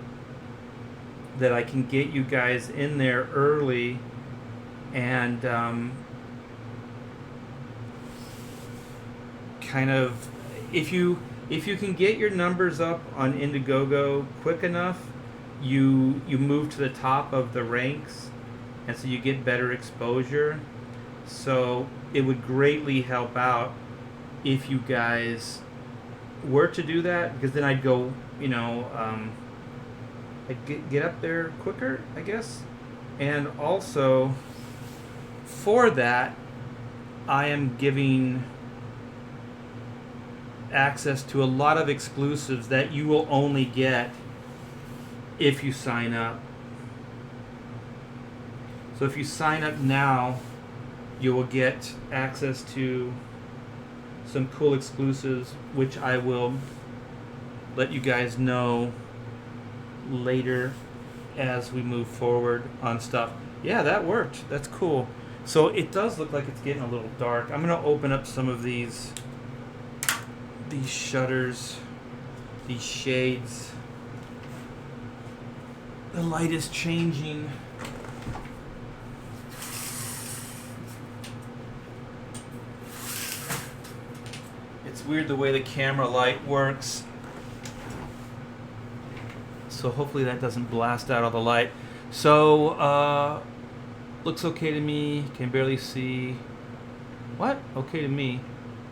that I can get you guys in there early, and kind of if you can get your numbers up on Indiegogo quick enough, you move to the top of the ranks, and so you get better exposure. So it would greatly help out if you guys were to do that, because then I'd go, I'd get up there quicker, I guess. And also, for that, I am giving access to a lot of exclusives that you will only get if you sign up. So if you sign up now, you will get access to some cool exclusives, which I will let you guys know later as we move forward on stuff. Yeah, that worked. That's cool. So it does look like it's getting a little dark. I'm going to open up some of these shutters, these shades. The light is changing. It's weird the way the camera light works. So hopefully that doesn't blast out all the light. So, looks okay to me. Can barely see. What? Okay to me,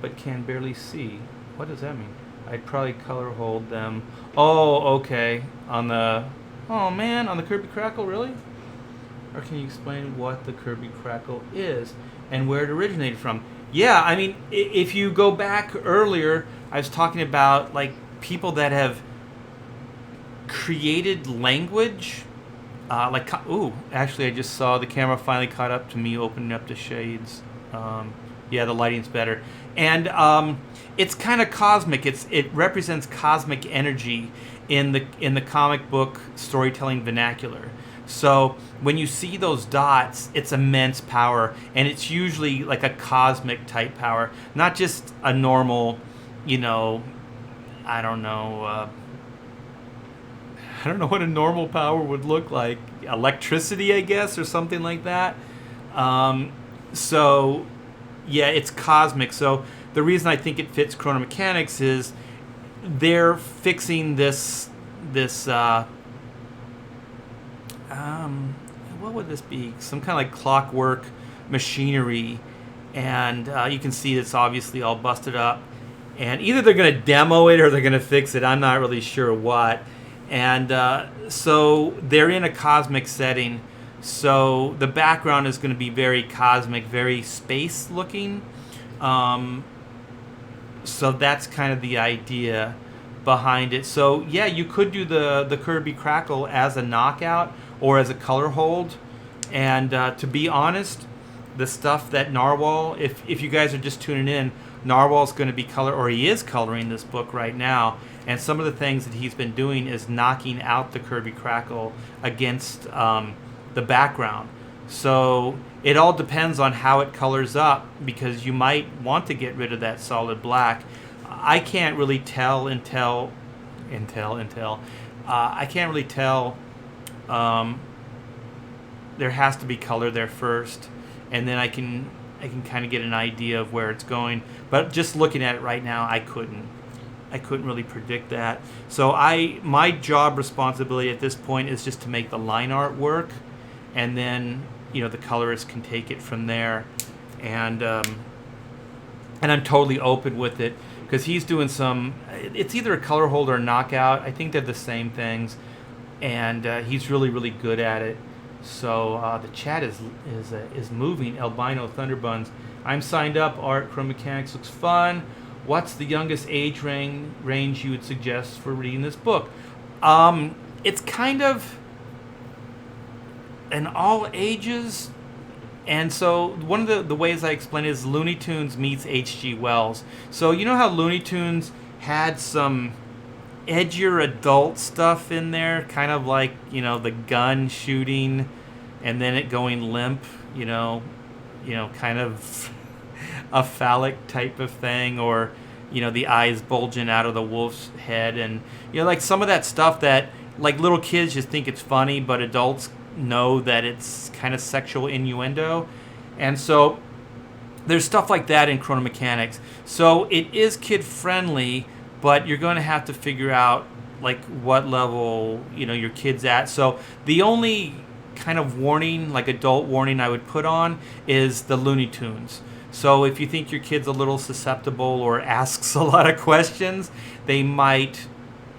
but can barely see. What does that mean? I'd probably color hold them. Oh, okay. On the. Oh man, on the Kirby Crackle, really? Or can you explain what the Kirby Crackle is and where it originated from? Yeah, I mean, if you go back earlier, I was talking about like people that have created language. Actually, I just saw the camera finally caught up to me opening up the shades. Yeah, the lighting's better, and it's kind of cosmic. It represents cosmic energy in the comic book storytelling vernacular. So when you see those dots, it's immense power, and it's usually like a cosmic type power, not just a normal, you know, I don't know. I don't know what a normal power would look like. Electricity, I guess, or something like that. So, yeah, it's cosmic. So the reason I think it fits chrono mechanics is they're fixing this what would this be? Some kind of like clockwork machinery, and you can see it's obviously all busted up. And either they're going to demo it or they're going to fix it. I'm not really sure what. And so they're in a cosmic setting. So the background is going to be very cosmic, very space looking. So that's kind of the idea behind it. So yeah, you could do the Kirby Crackle as a knockout or as a color hold. And to be honest, the stuff that Narwhal, if you guys are just tuning in, Narwhal's going to be he is coloring this book right now. And some of the things that he's been doing is knocking out the Kirby Crackle against the background. So it all depends on how it colors up, because you might want to get rid of that solid black. I can't really tell until I can't really tell. There has to be color there first, and then I can kind of get an idea of where it's going. But just looking at it right now, I couldn't really predict that. So my job responsibility at this point is just to make the line art work, and then the colorist can take it from there. And I'm totally open with it, because he's doing some. It's either a color hold or a knockout. I think they're the same things, and he's really, really good at it. So the chat is moving. Albino Thunderbuns. I'm signed up. Art Chrono Mechanics looks fun. What's the youngest age range you would suggest for reading this book? It's kind of an all ages. And so one of the ways I explain it is Looney Tunes meets H.G. Wells. So you know how Looney Tunes had some edgier adult stuff in there, kind of like, the gun shooting and then it going limp, kind of a phallic type of thing, or the eyes bulging out of the wolf's head, and like some of that stuff that like little kids just think it's funny, but adults know that it's kind of sexual innuendo. And so there's stuff like that in Chrono Mechanics. So it is kid friendly, but you're going to have to figure out like what level your kid's at. So the only kind of warning, like adult warning, I would put on is the Looney Tunes. So if you think your kid's a little susceptible or asks a lot of questions, they might,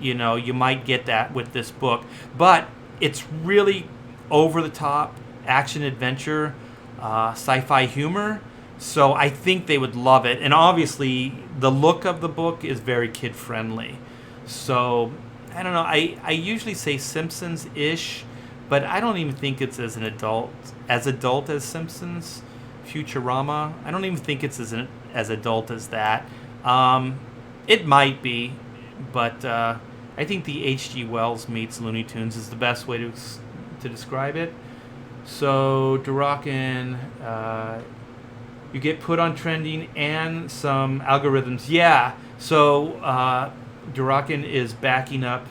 you might get that with this book. But it's really over the top action adventure, sci-fi humor. So I think they would love it. And obviously the look of the book is very kid friendly. So I don't know. I usually say Simpsons-ish, but I don't even think it's as adult as Simpsons. Futurama, I don't even think it's as adult as that. It might be, but I think the H.G. Wells meets Looney Tunes is the best way to describe it. So Durakin, you get put on trending and some algorithms. Yeah, so Durakin is backing up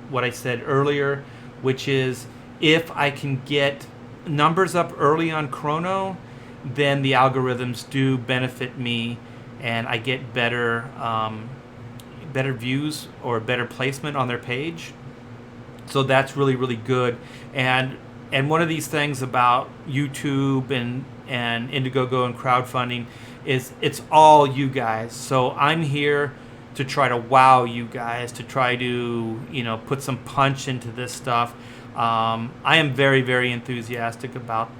what I said earlier, which is if I can get numbers up early on Chrono, then the algorithms do benefit me, and I get better views or better placement on their page. So that's really, really good. And one of these things about YouTube and Indiegogo and crowdfunding is it's all you guys. So I'm here to try to wow you guys, to try to, you know, put some punch into this stuff. I am very, very enthusiastic about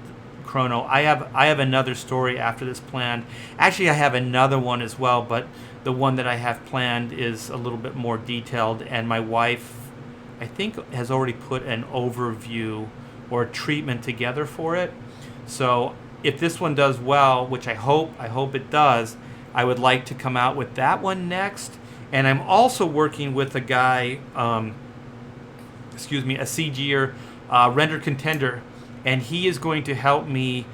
Chrono. I have another story after this planned. Actually, I have another one as well, but the one that I have planned is a little bit more detailed, and my wife, I think, has already put an overview or a treatment together for it. So if this one does well, which I hope it does, I would like to come out with that one next. And I'm also working with a guy, a CGer, Render Contender, and he is going to help me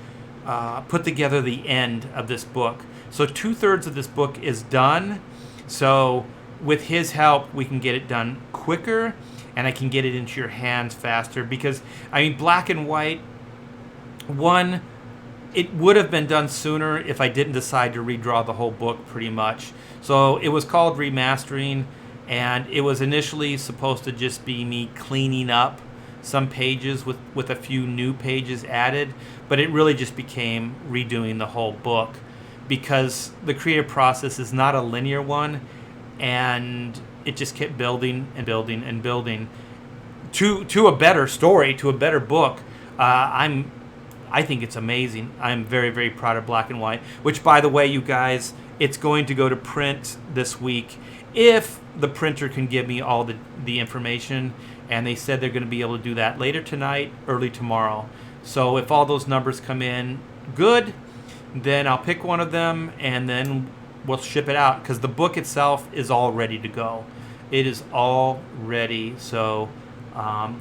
put together the end of this book. So 2/3 of this book is done. So with his help, we can get it done quicker, and I can get it into your hands faster. Because, I mean, black and white, one, it would have been done sooner if I didn't decide to redraw the whole book pretty much. So it was called remastering, and it was initially supposed to just be me cleaning up some pages with a few new pages added, but it really just became redoing the whole book because the creative process is not a linear one, and it just kept building and building and building to a better story, to a better book. I think it's amazing. I'm very, very proud of Black and White, which, by the way, you guys, it's going to go to print this week if the printer can give me all the information, and they said they're going to be able to do that later tonight, early tomorrow. So if all those numbers come in good, then I'll pick one of them, and then we'll ship it out, because the book itself is all ready to go. It is all ready, so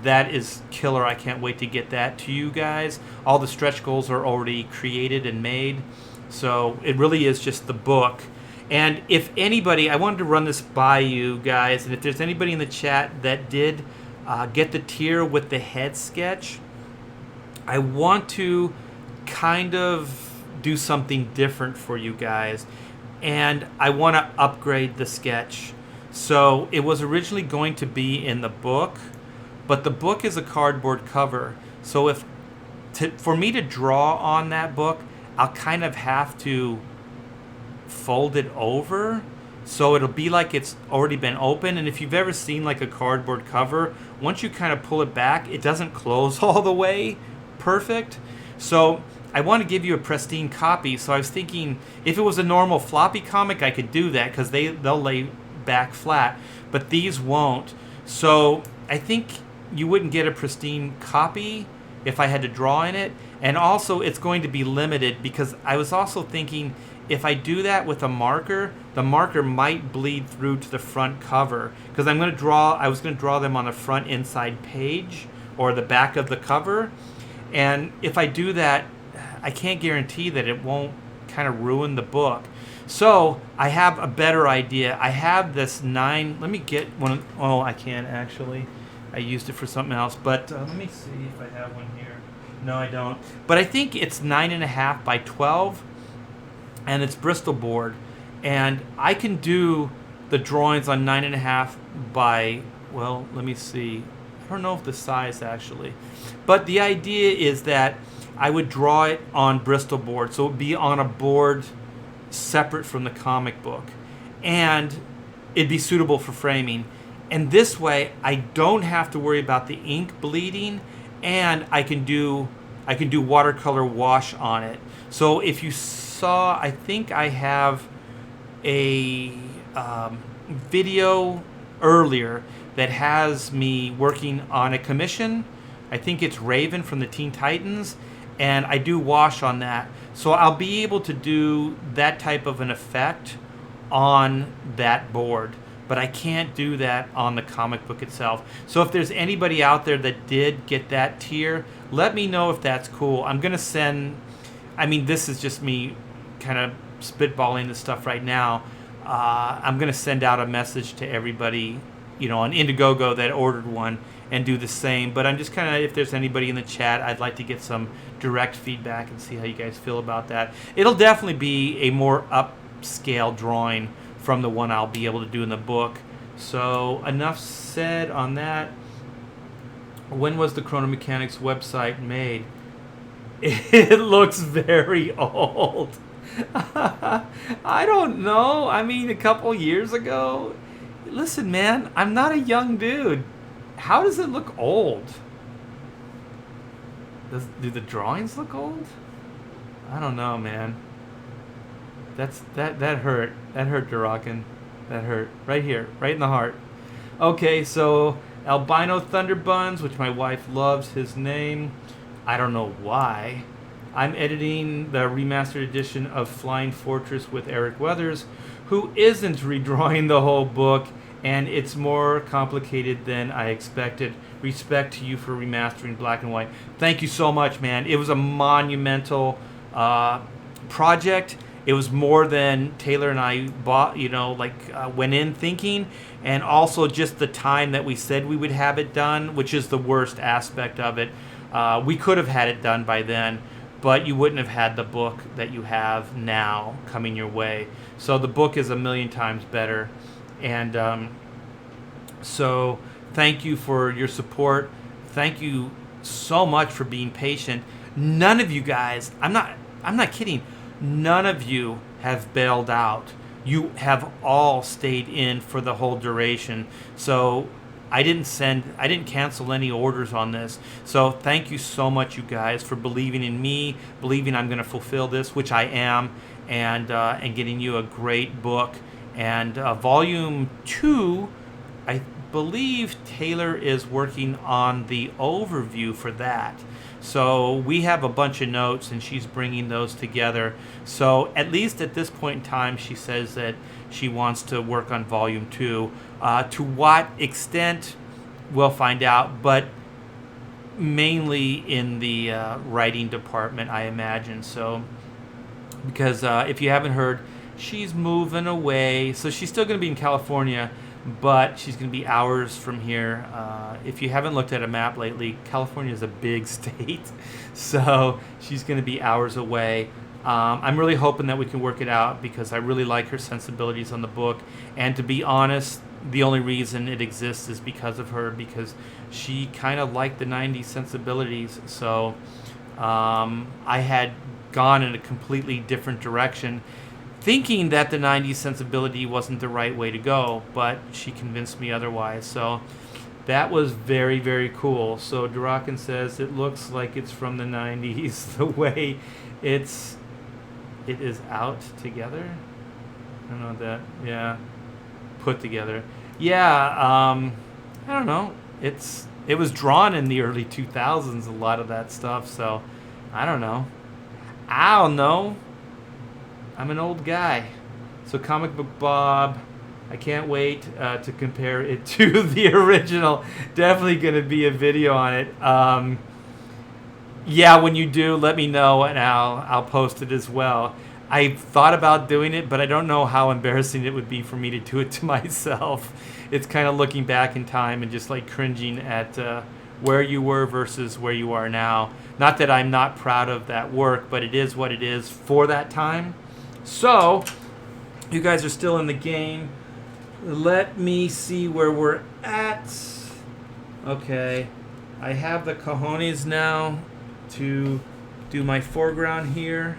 that is killer. I can't wait to get that to you guys. All the stretch goals are already created and made, so it really is just the book. And if anybody, I wanted to run this by you guys, and if there's anybody in the chat that did get the tier with the head sketch, I want to kind of do something different for you guys, and I want to upgrade the sketch. So it was originally going to be in the book, but the book is a cardboard cover. So for me to draw on that book, I'll kind of have to fold it over, so it'll be like it's already been open. And if you've ever seen like a cardboard cover, once you kind of pull it back, it doesn't close all the way perfect. So I want to give you a pristine copy. So I was thinking, if it was a normal floppy comic, I could do that because they'll lay back flat, but these won't. So I think you wouldn't get a pristine copy if I had to draw in it. And also it's going to be limited, because I was also thinking, if I do that with a marker, the marker might bleed through to the front cover, because I was going to draw them on the front inside page or the back of the cover. And if I do that, I can't guarantee that it won't kind of ruin the book. So I have a better idea. I have this 9, let me get one. Oh, I can't actually. I used it for something else, but let me see if I have one here. No, I don't. But I think it's 9.5 by 12, and it's Bristol board. And I can do the drawings on 9.5 by, well, let me see. I don't know if the size actually. But the idea is that I would draw it on Bristol board, so it would be on a board separate from the comic book, and it'd be suitable for framing. And this way, I don't have to worry about the ink bleeding, and I can do watercolor wash on it. So if you saw, I think I have a video earlier that has me working on a commission. I think it's Raven from the Teen Titans, and I do wash on that. So I'll be able to do that type of an effect on that board, but I can't do that on the comic book itself. So if there's anybody out there that did get that tier, let me know if that's cool. I'm going to send, I mean, this is just me kind of spitballing this stuff right now. I'm going to send out a message to everybody, you know, on Indiegogo that ordered one, and do the same. But I'm just kind of, if there's anybody in the chat, I'd like to get some direct feedback and see how you guys feel about that. It'll definitely be a more upscale drawing from the one I'll be able to do in the book. So enough said on that. When was the Chrono Mechanics website made? It looks very old. I don't know. I mean, a couple years ago. Listen, man, I'm not a young dude. How does it look old? Do the drawings look old? I don't know, man. That hurt. That hurt, Durakan. That hurt. Right here, right in the heart. Okay, so Albino Thunderbuns, which my wife loves his name. I don't know why. I'm editing the remastered edition of Flying Fortress with Eric Weathers, who isn't redrawing the whole book, and it's more complicated than I expected. Respect to you for remastering Black and White. Thank you so much, man. It was a monumental project. It was more than Taylor and I bought, went in thinking, and also just the time that we said we would have it done, which is the worst aspect of it. We could have had it done by then, but you wouldn't have had the book that you have now coming your way. So the book is a million times better. And so thank you for your support. Thank you so much for being patient. None of you guys, I'm not kidding, none of you have bailed out. You have all stayed in for the whole duration. So I didn't cancel any orders on this. So thank you so much, you guys, for believing in me, believing I'm going to fulfill this, which I am, and getting you a great book. And volume 2, I believe Taylor is working on the overview for that. So we have a bunch of notes, and she's bringing those together. So at least at this point in time, she says that she wants to work on volume 2. To what extent, we'll find out, but mainly in the writing department, I imagine. So, because if you haven't heard, she's moving away. So she's still going to be in California, but she's going to be hours from here. If you haven't looked at a map lately, California is a big state. So she's going to be hours away. I'm really hoping that we can work it out because I really like her sensibilities on the book. And to be honest, the only reason it exists is because of her, because she kind of liked the 90s sensibilities. So I had gone in a completely different direction, thinking that the 90s sensibility wasn't the right way to go, but she convinced me otherwise. So that was very, very cool. So Durakan says it looks like it's from the 90s, the way it is out together. I don't know that. Yeah, put together. Yeah, I don't know. It was drawn in the early 2000s, a lot of that stuff. So I don't know. I'm an old guy. So Comic Book Bob, I can't wait to compare it to the original. Definitely going to be a video on it. Yeah, when you do, let me know, and I'll post it as well. I thought about doing it, but I don't know how embarrassing it would be for me to do it to myself. It's kind of looking back in time and just like cringing at where you were versus where you are now. Not that I'm not proud of that work, but it is what it is for that time. So, you guys are still in the game. Let me see where we're at. Okay, I have the cojones now to do my foreground here.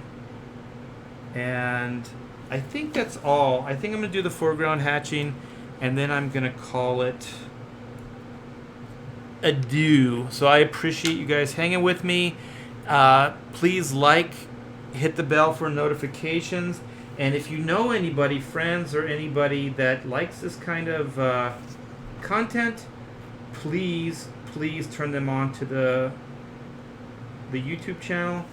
And I think that's all. I think I'm going to do the foreground hatching, and then I'm going to call it adieu. So I appreciate you guys hanging with me. Please hit the bell for notifications. And if you know anybody, friends or anybody that likes this kind of content, please turn them on to the YouTube channel,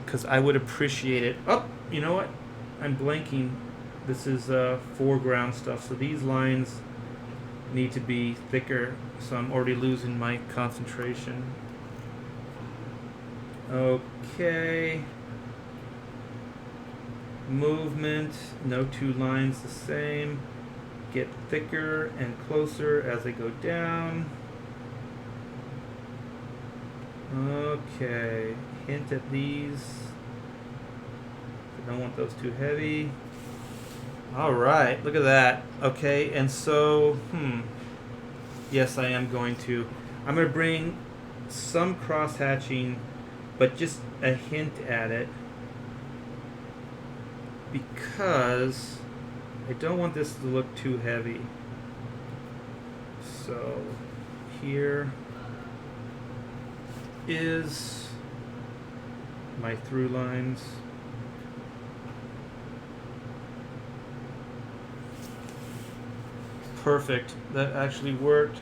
because I would appreciate it. Oh, you know what? I'm blanking. This is foreground stuff, so these lines need to be thicker, so I'm already losing my concentration. Okay. Movement, no two lines the same. Get thicker and closer as I go down. Okay, hint at these. I don't want those too heavy. Alright, look at that. Okay, and so, yes, I am going to. I'm going to bring some cross-hatching but just a hint at it, because I don't want this to look too heavy. So here is my through lines. Perfect. That actually worked.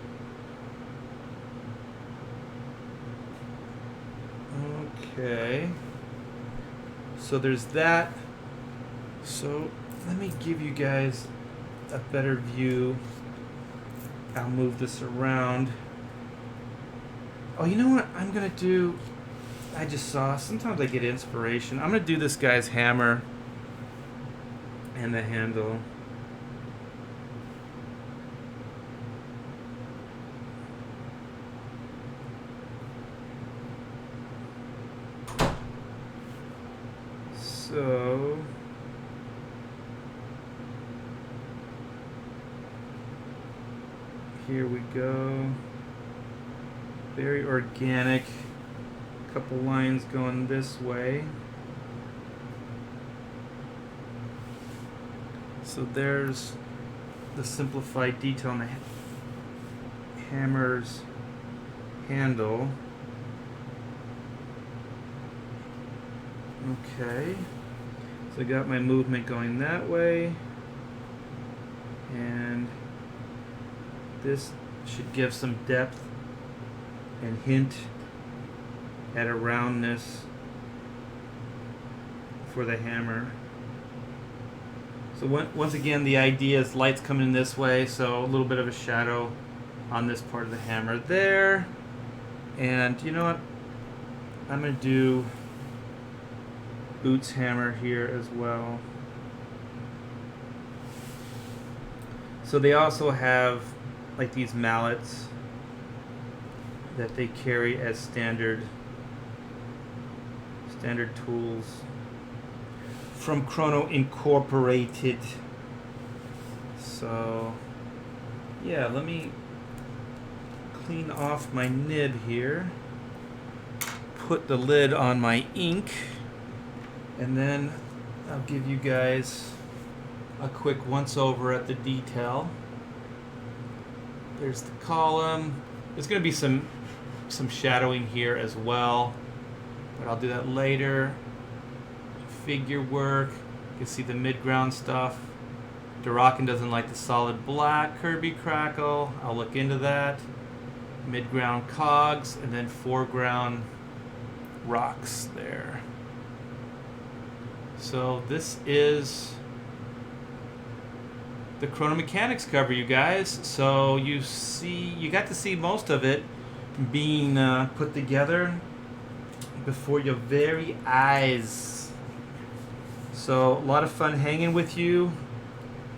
Okay. So there's that. So let me give you guys a better view. I'll move this around. Oh, you know what I'm gonna do? I just saw, sometimes I get inspiration. I'm gonna do this guy's hammer and the handle. So here we go. Very organic. Couple lines going this way. So there's the simplified detail on the hammer's handle. Okay. So I got my movement going that way. And this should give some depth and hint at a roundness for the hammer. So once again, the idea is light's coming in this way, so a little bit of a shadow on this part of the hammer there. And you know what? I'm going to do Boots hammer here as well. So they also have like these mallets that they carry as standard tools from CHRONO Incorporated. So yeah, let me clean off my nib here, put the lid on my ink, and then I'll give you guys a quick once over at the detail. There's the column. There's going to be some shadowing here as well, but I'll do that later. Figure work. You can see the mid-ground stuff. Durakan doesn't like the solid black Kirby crackle. I'll look into that. Mid-ground cogs, and then foreground rocks there. So this is the CHRONO Mechanics cover, you guys. So you got to see most of it being put together before your very eyes. So a lot of fun hanging with you.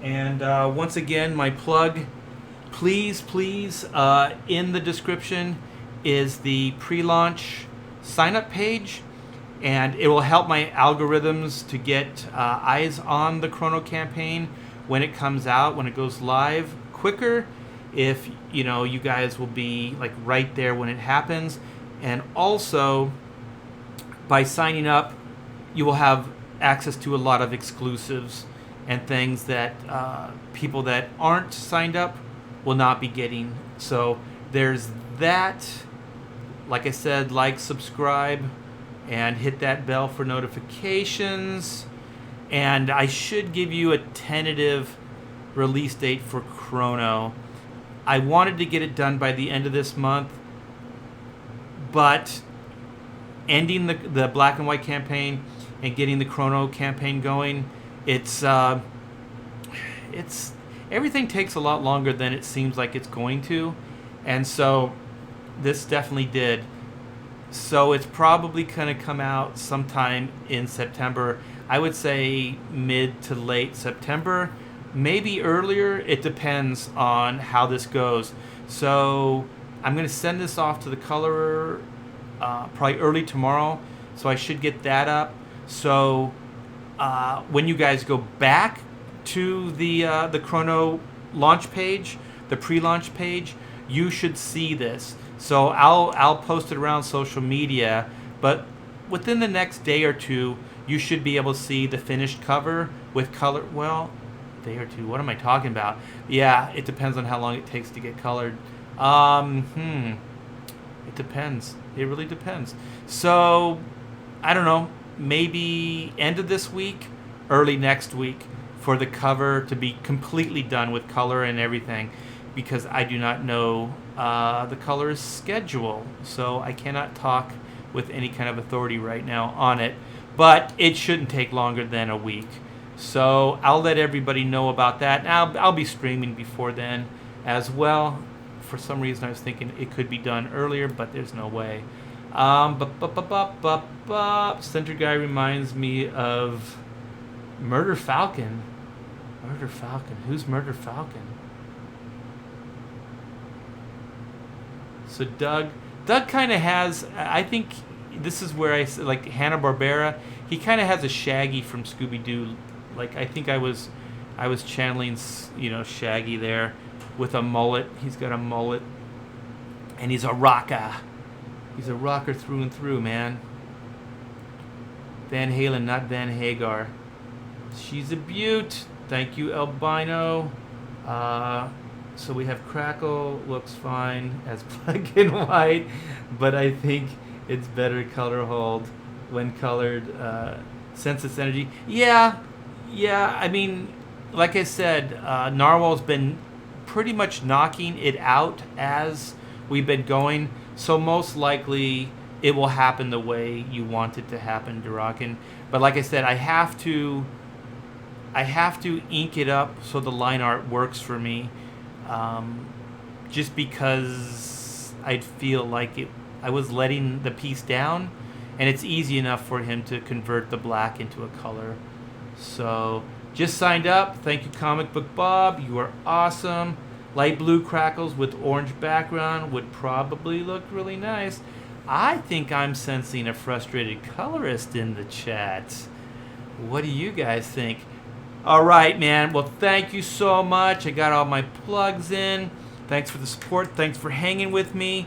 And once again, my plug, please, in the description is the pre-launch sign-up page, and it will help my algorithms to get eyes on the CHRONO campaign when it comes out, when it goes live quicker, if you guys will be like right there when it happens. And also by signing up, you will have access to a lot of exclusives and things that people that aren't signed up will not be getting. So there's that. Like I said, like, subscribe, and hit that bell for notifications. And I should give you a tentative release date for CHRONO. I wanted to get it done by the end of this month, but ending the black and white campaign and getting the CHRONO campaign going, it's everything takes a lot longer than it seems like it's going to, and so this definitely did. So it's probably going to come out sometime in September. I would say mid to late September, maybe earlier. It depends on how this goes. So I'm going to send this off to the colorer probably early tomorrow. So I should get that up. So when you guys go back to the CHRONO launch page, the pre-launch page, you should see this. So I'll post it around social media, but within the next day or two, you should be able to see the finished cover with color. Well, day or two. What am I talking about? Yeah, it depends on how long it takes to get colored. It depends. It really depends. So, I don't know. Maybe end of this week, early next week, for the cover to be completely done with color and everything, because I do not know the colorist's schedule, so I cannot talk with any kind of authority right now on it. But it shouldn't take longer than a week. So I'll let everybody know about that. Now I'll be streaming before then as well. For some reason I was thinking it could be done earlier, but there's no way. Center Guy reminds me of Murder Falcon. Murder Falcon. Who's Murder Falcon? So Doug kind of has, I think this is where I like Hanna-Barbera. He kind of has a Shaggy from Scooby-Doo. Like I think I was channeling, Shaggy there with a mullet. He's got a mullet, and he's a rocker. He's a rocker through and through, man. Van Halen, not Van Hagar. She's a beaut. Thank you, Albino. So we have Crackle, looks fine as black and white, but I think it's better color hold when colored. Sense its energy. Yeah. I mean, like I said, Narwhal's been pretty much knocking it out as we've been going. So most likely it will happen the way you want it to happen, Durakin. But like I said, I have to ink it up so the line art works for me. Just because I'd feel like I was letting the piece down, and it's easy enough for him to convert the black into a color. So just signed up. Thank you, Comic Book Bob. You are awesome. Light blue crackles with orange background would probably look really nice. I think I'm sensing a frustrated colorist in the chat. What do you guys think? All right, man. Well, thank you so much. I got all my plugs in. Thanks for the support. Thanks for hanging with me.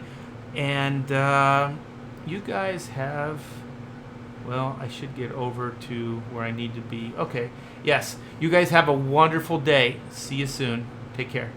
And you guys have... Well, I should get over to where I need to be. Okay. Yes. You guys have a wonderful day. See you soon. Take care.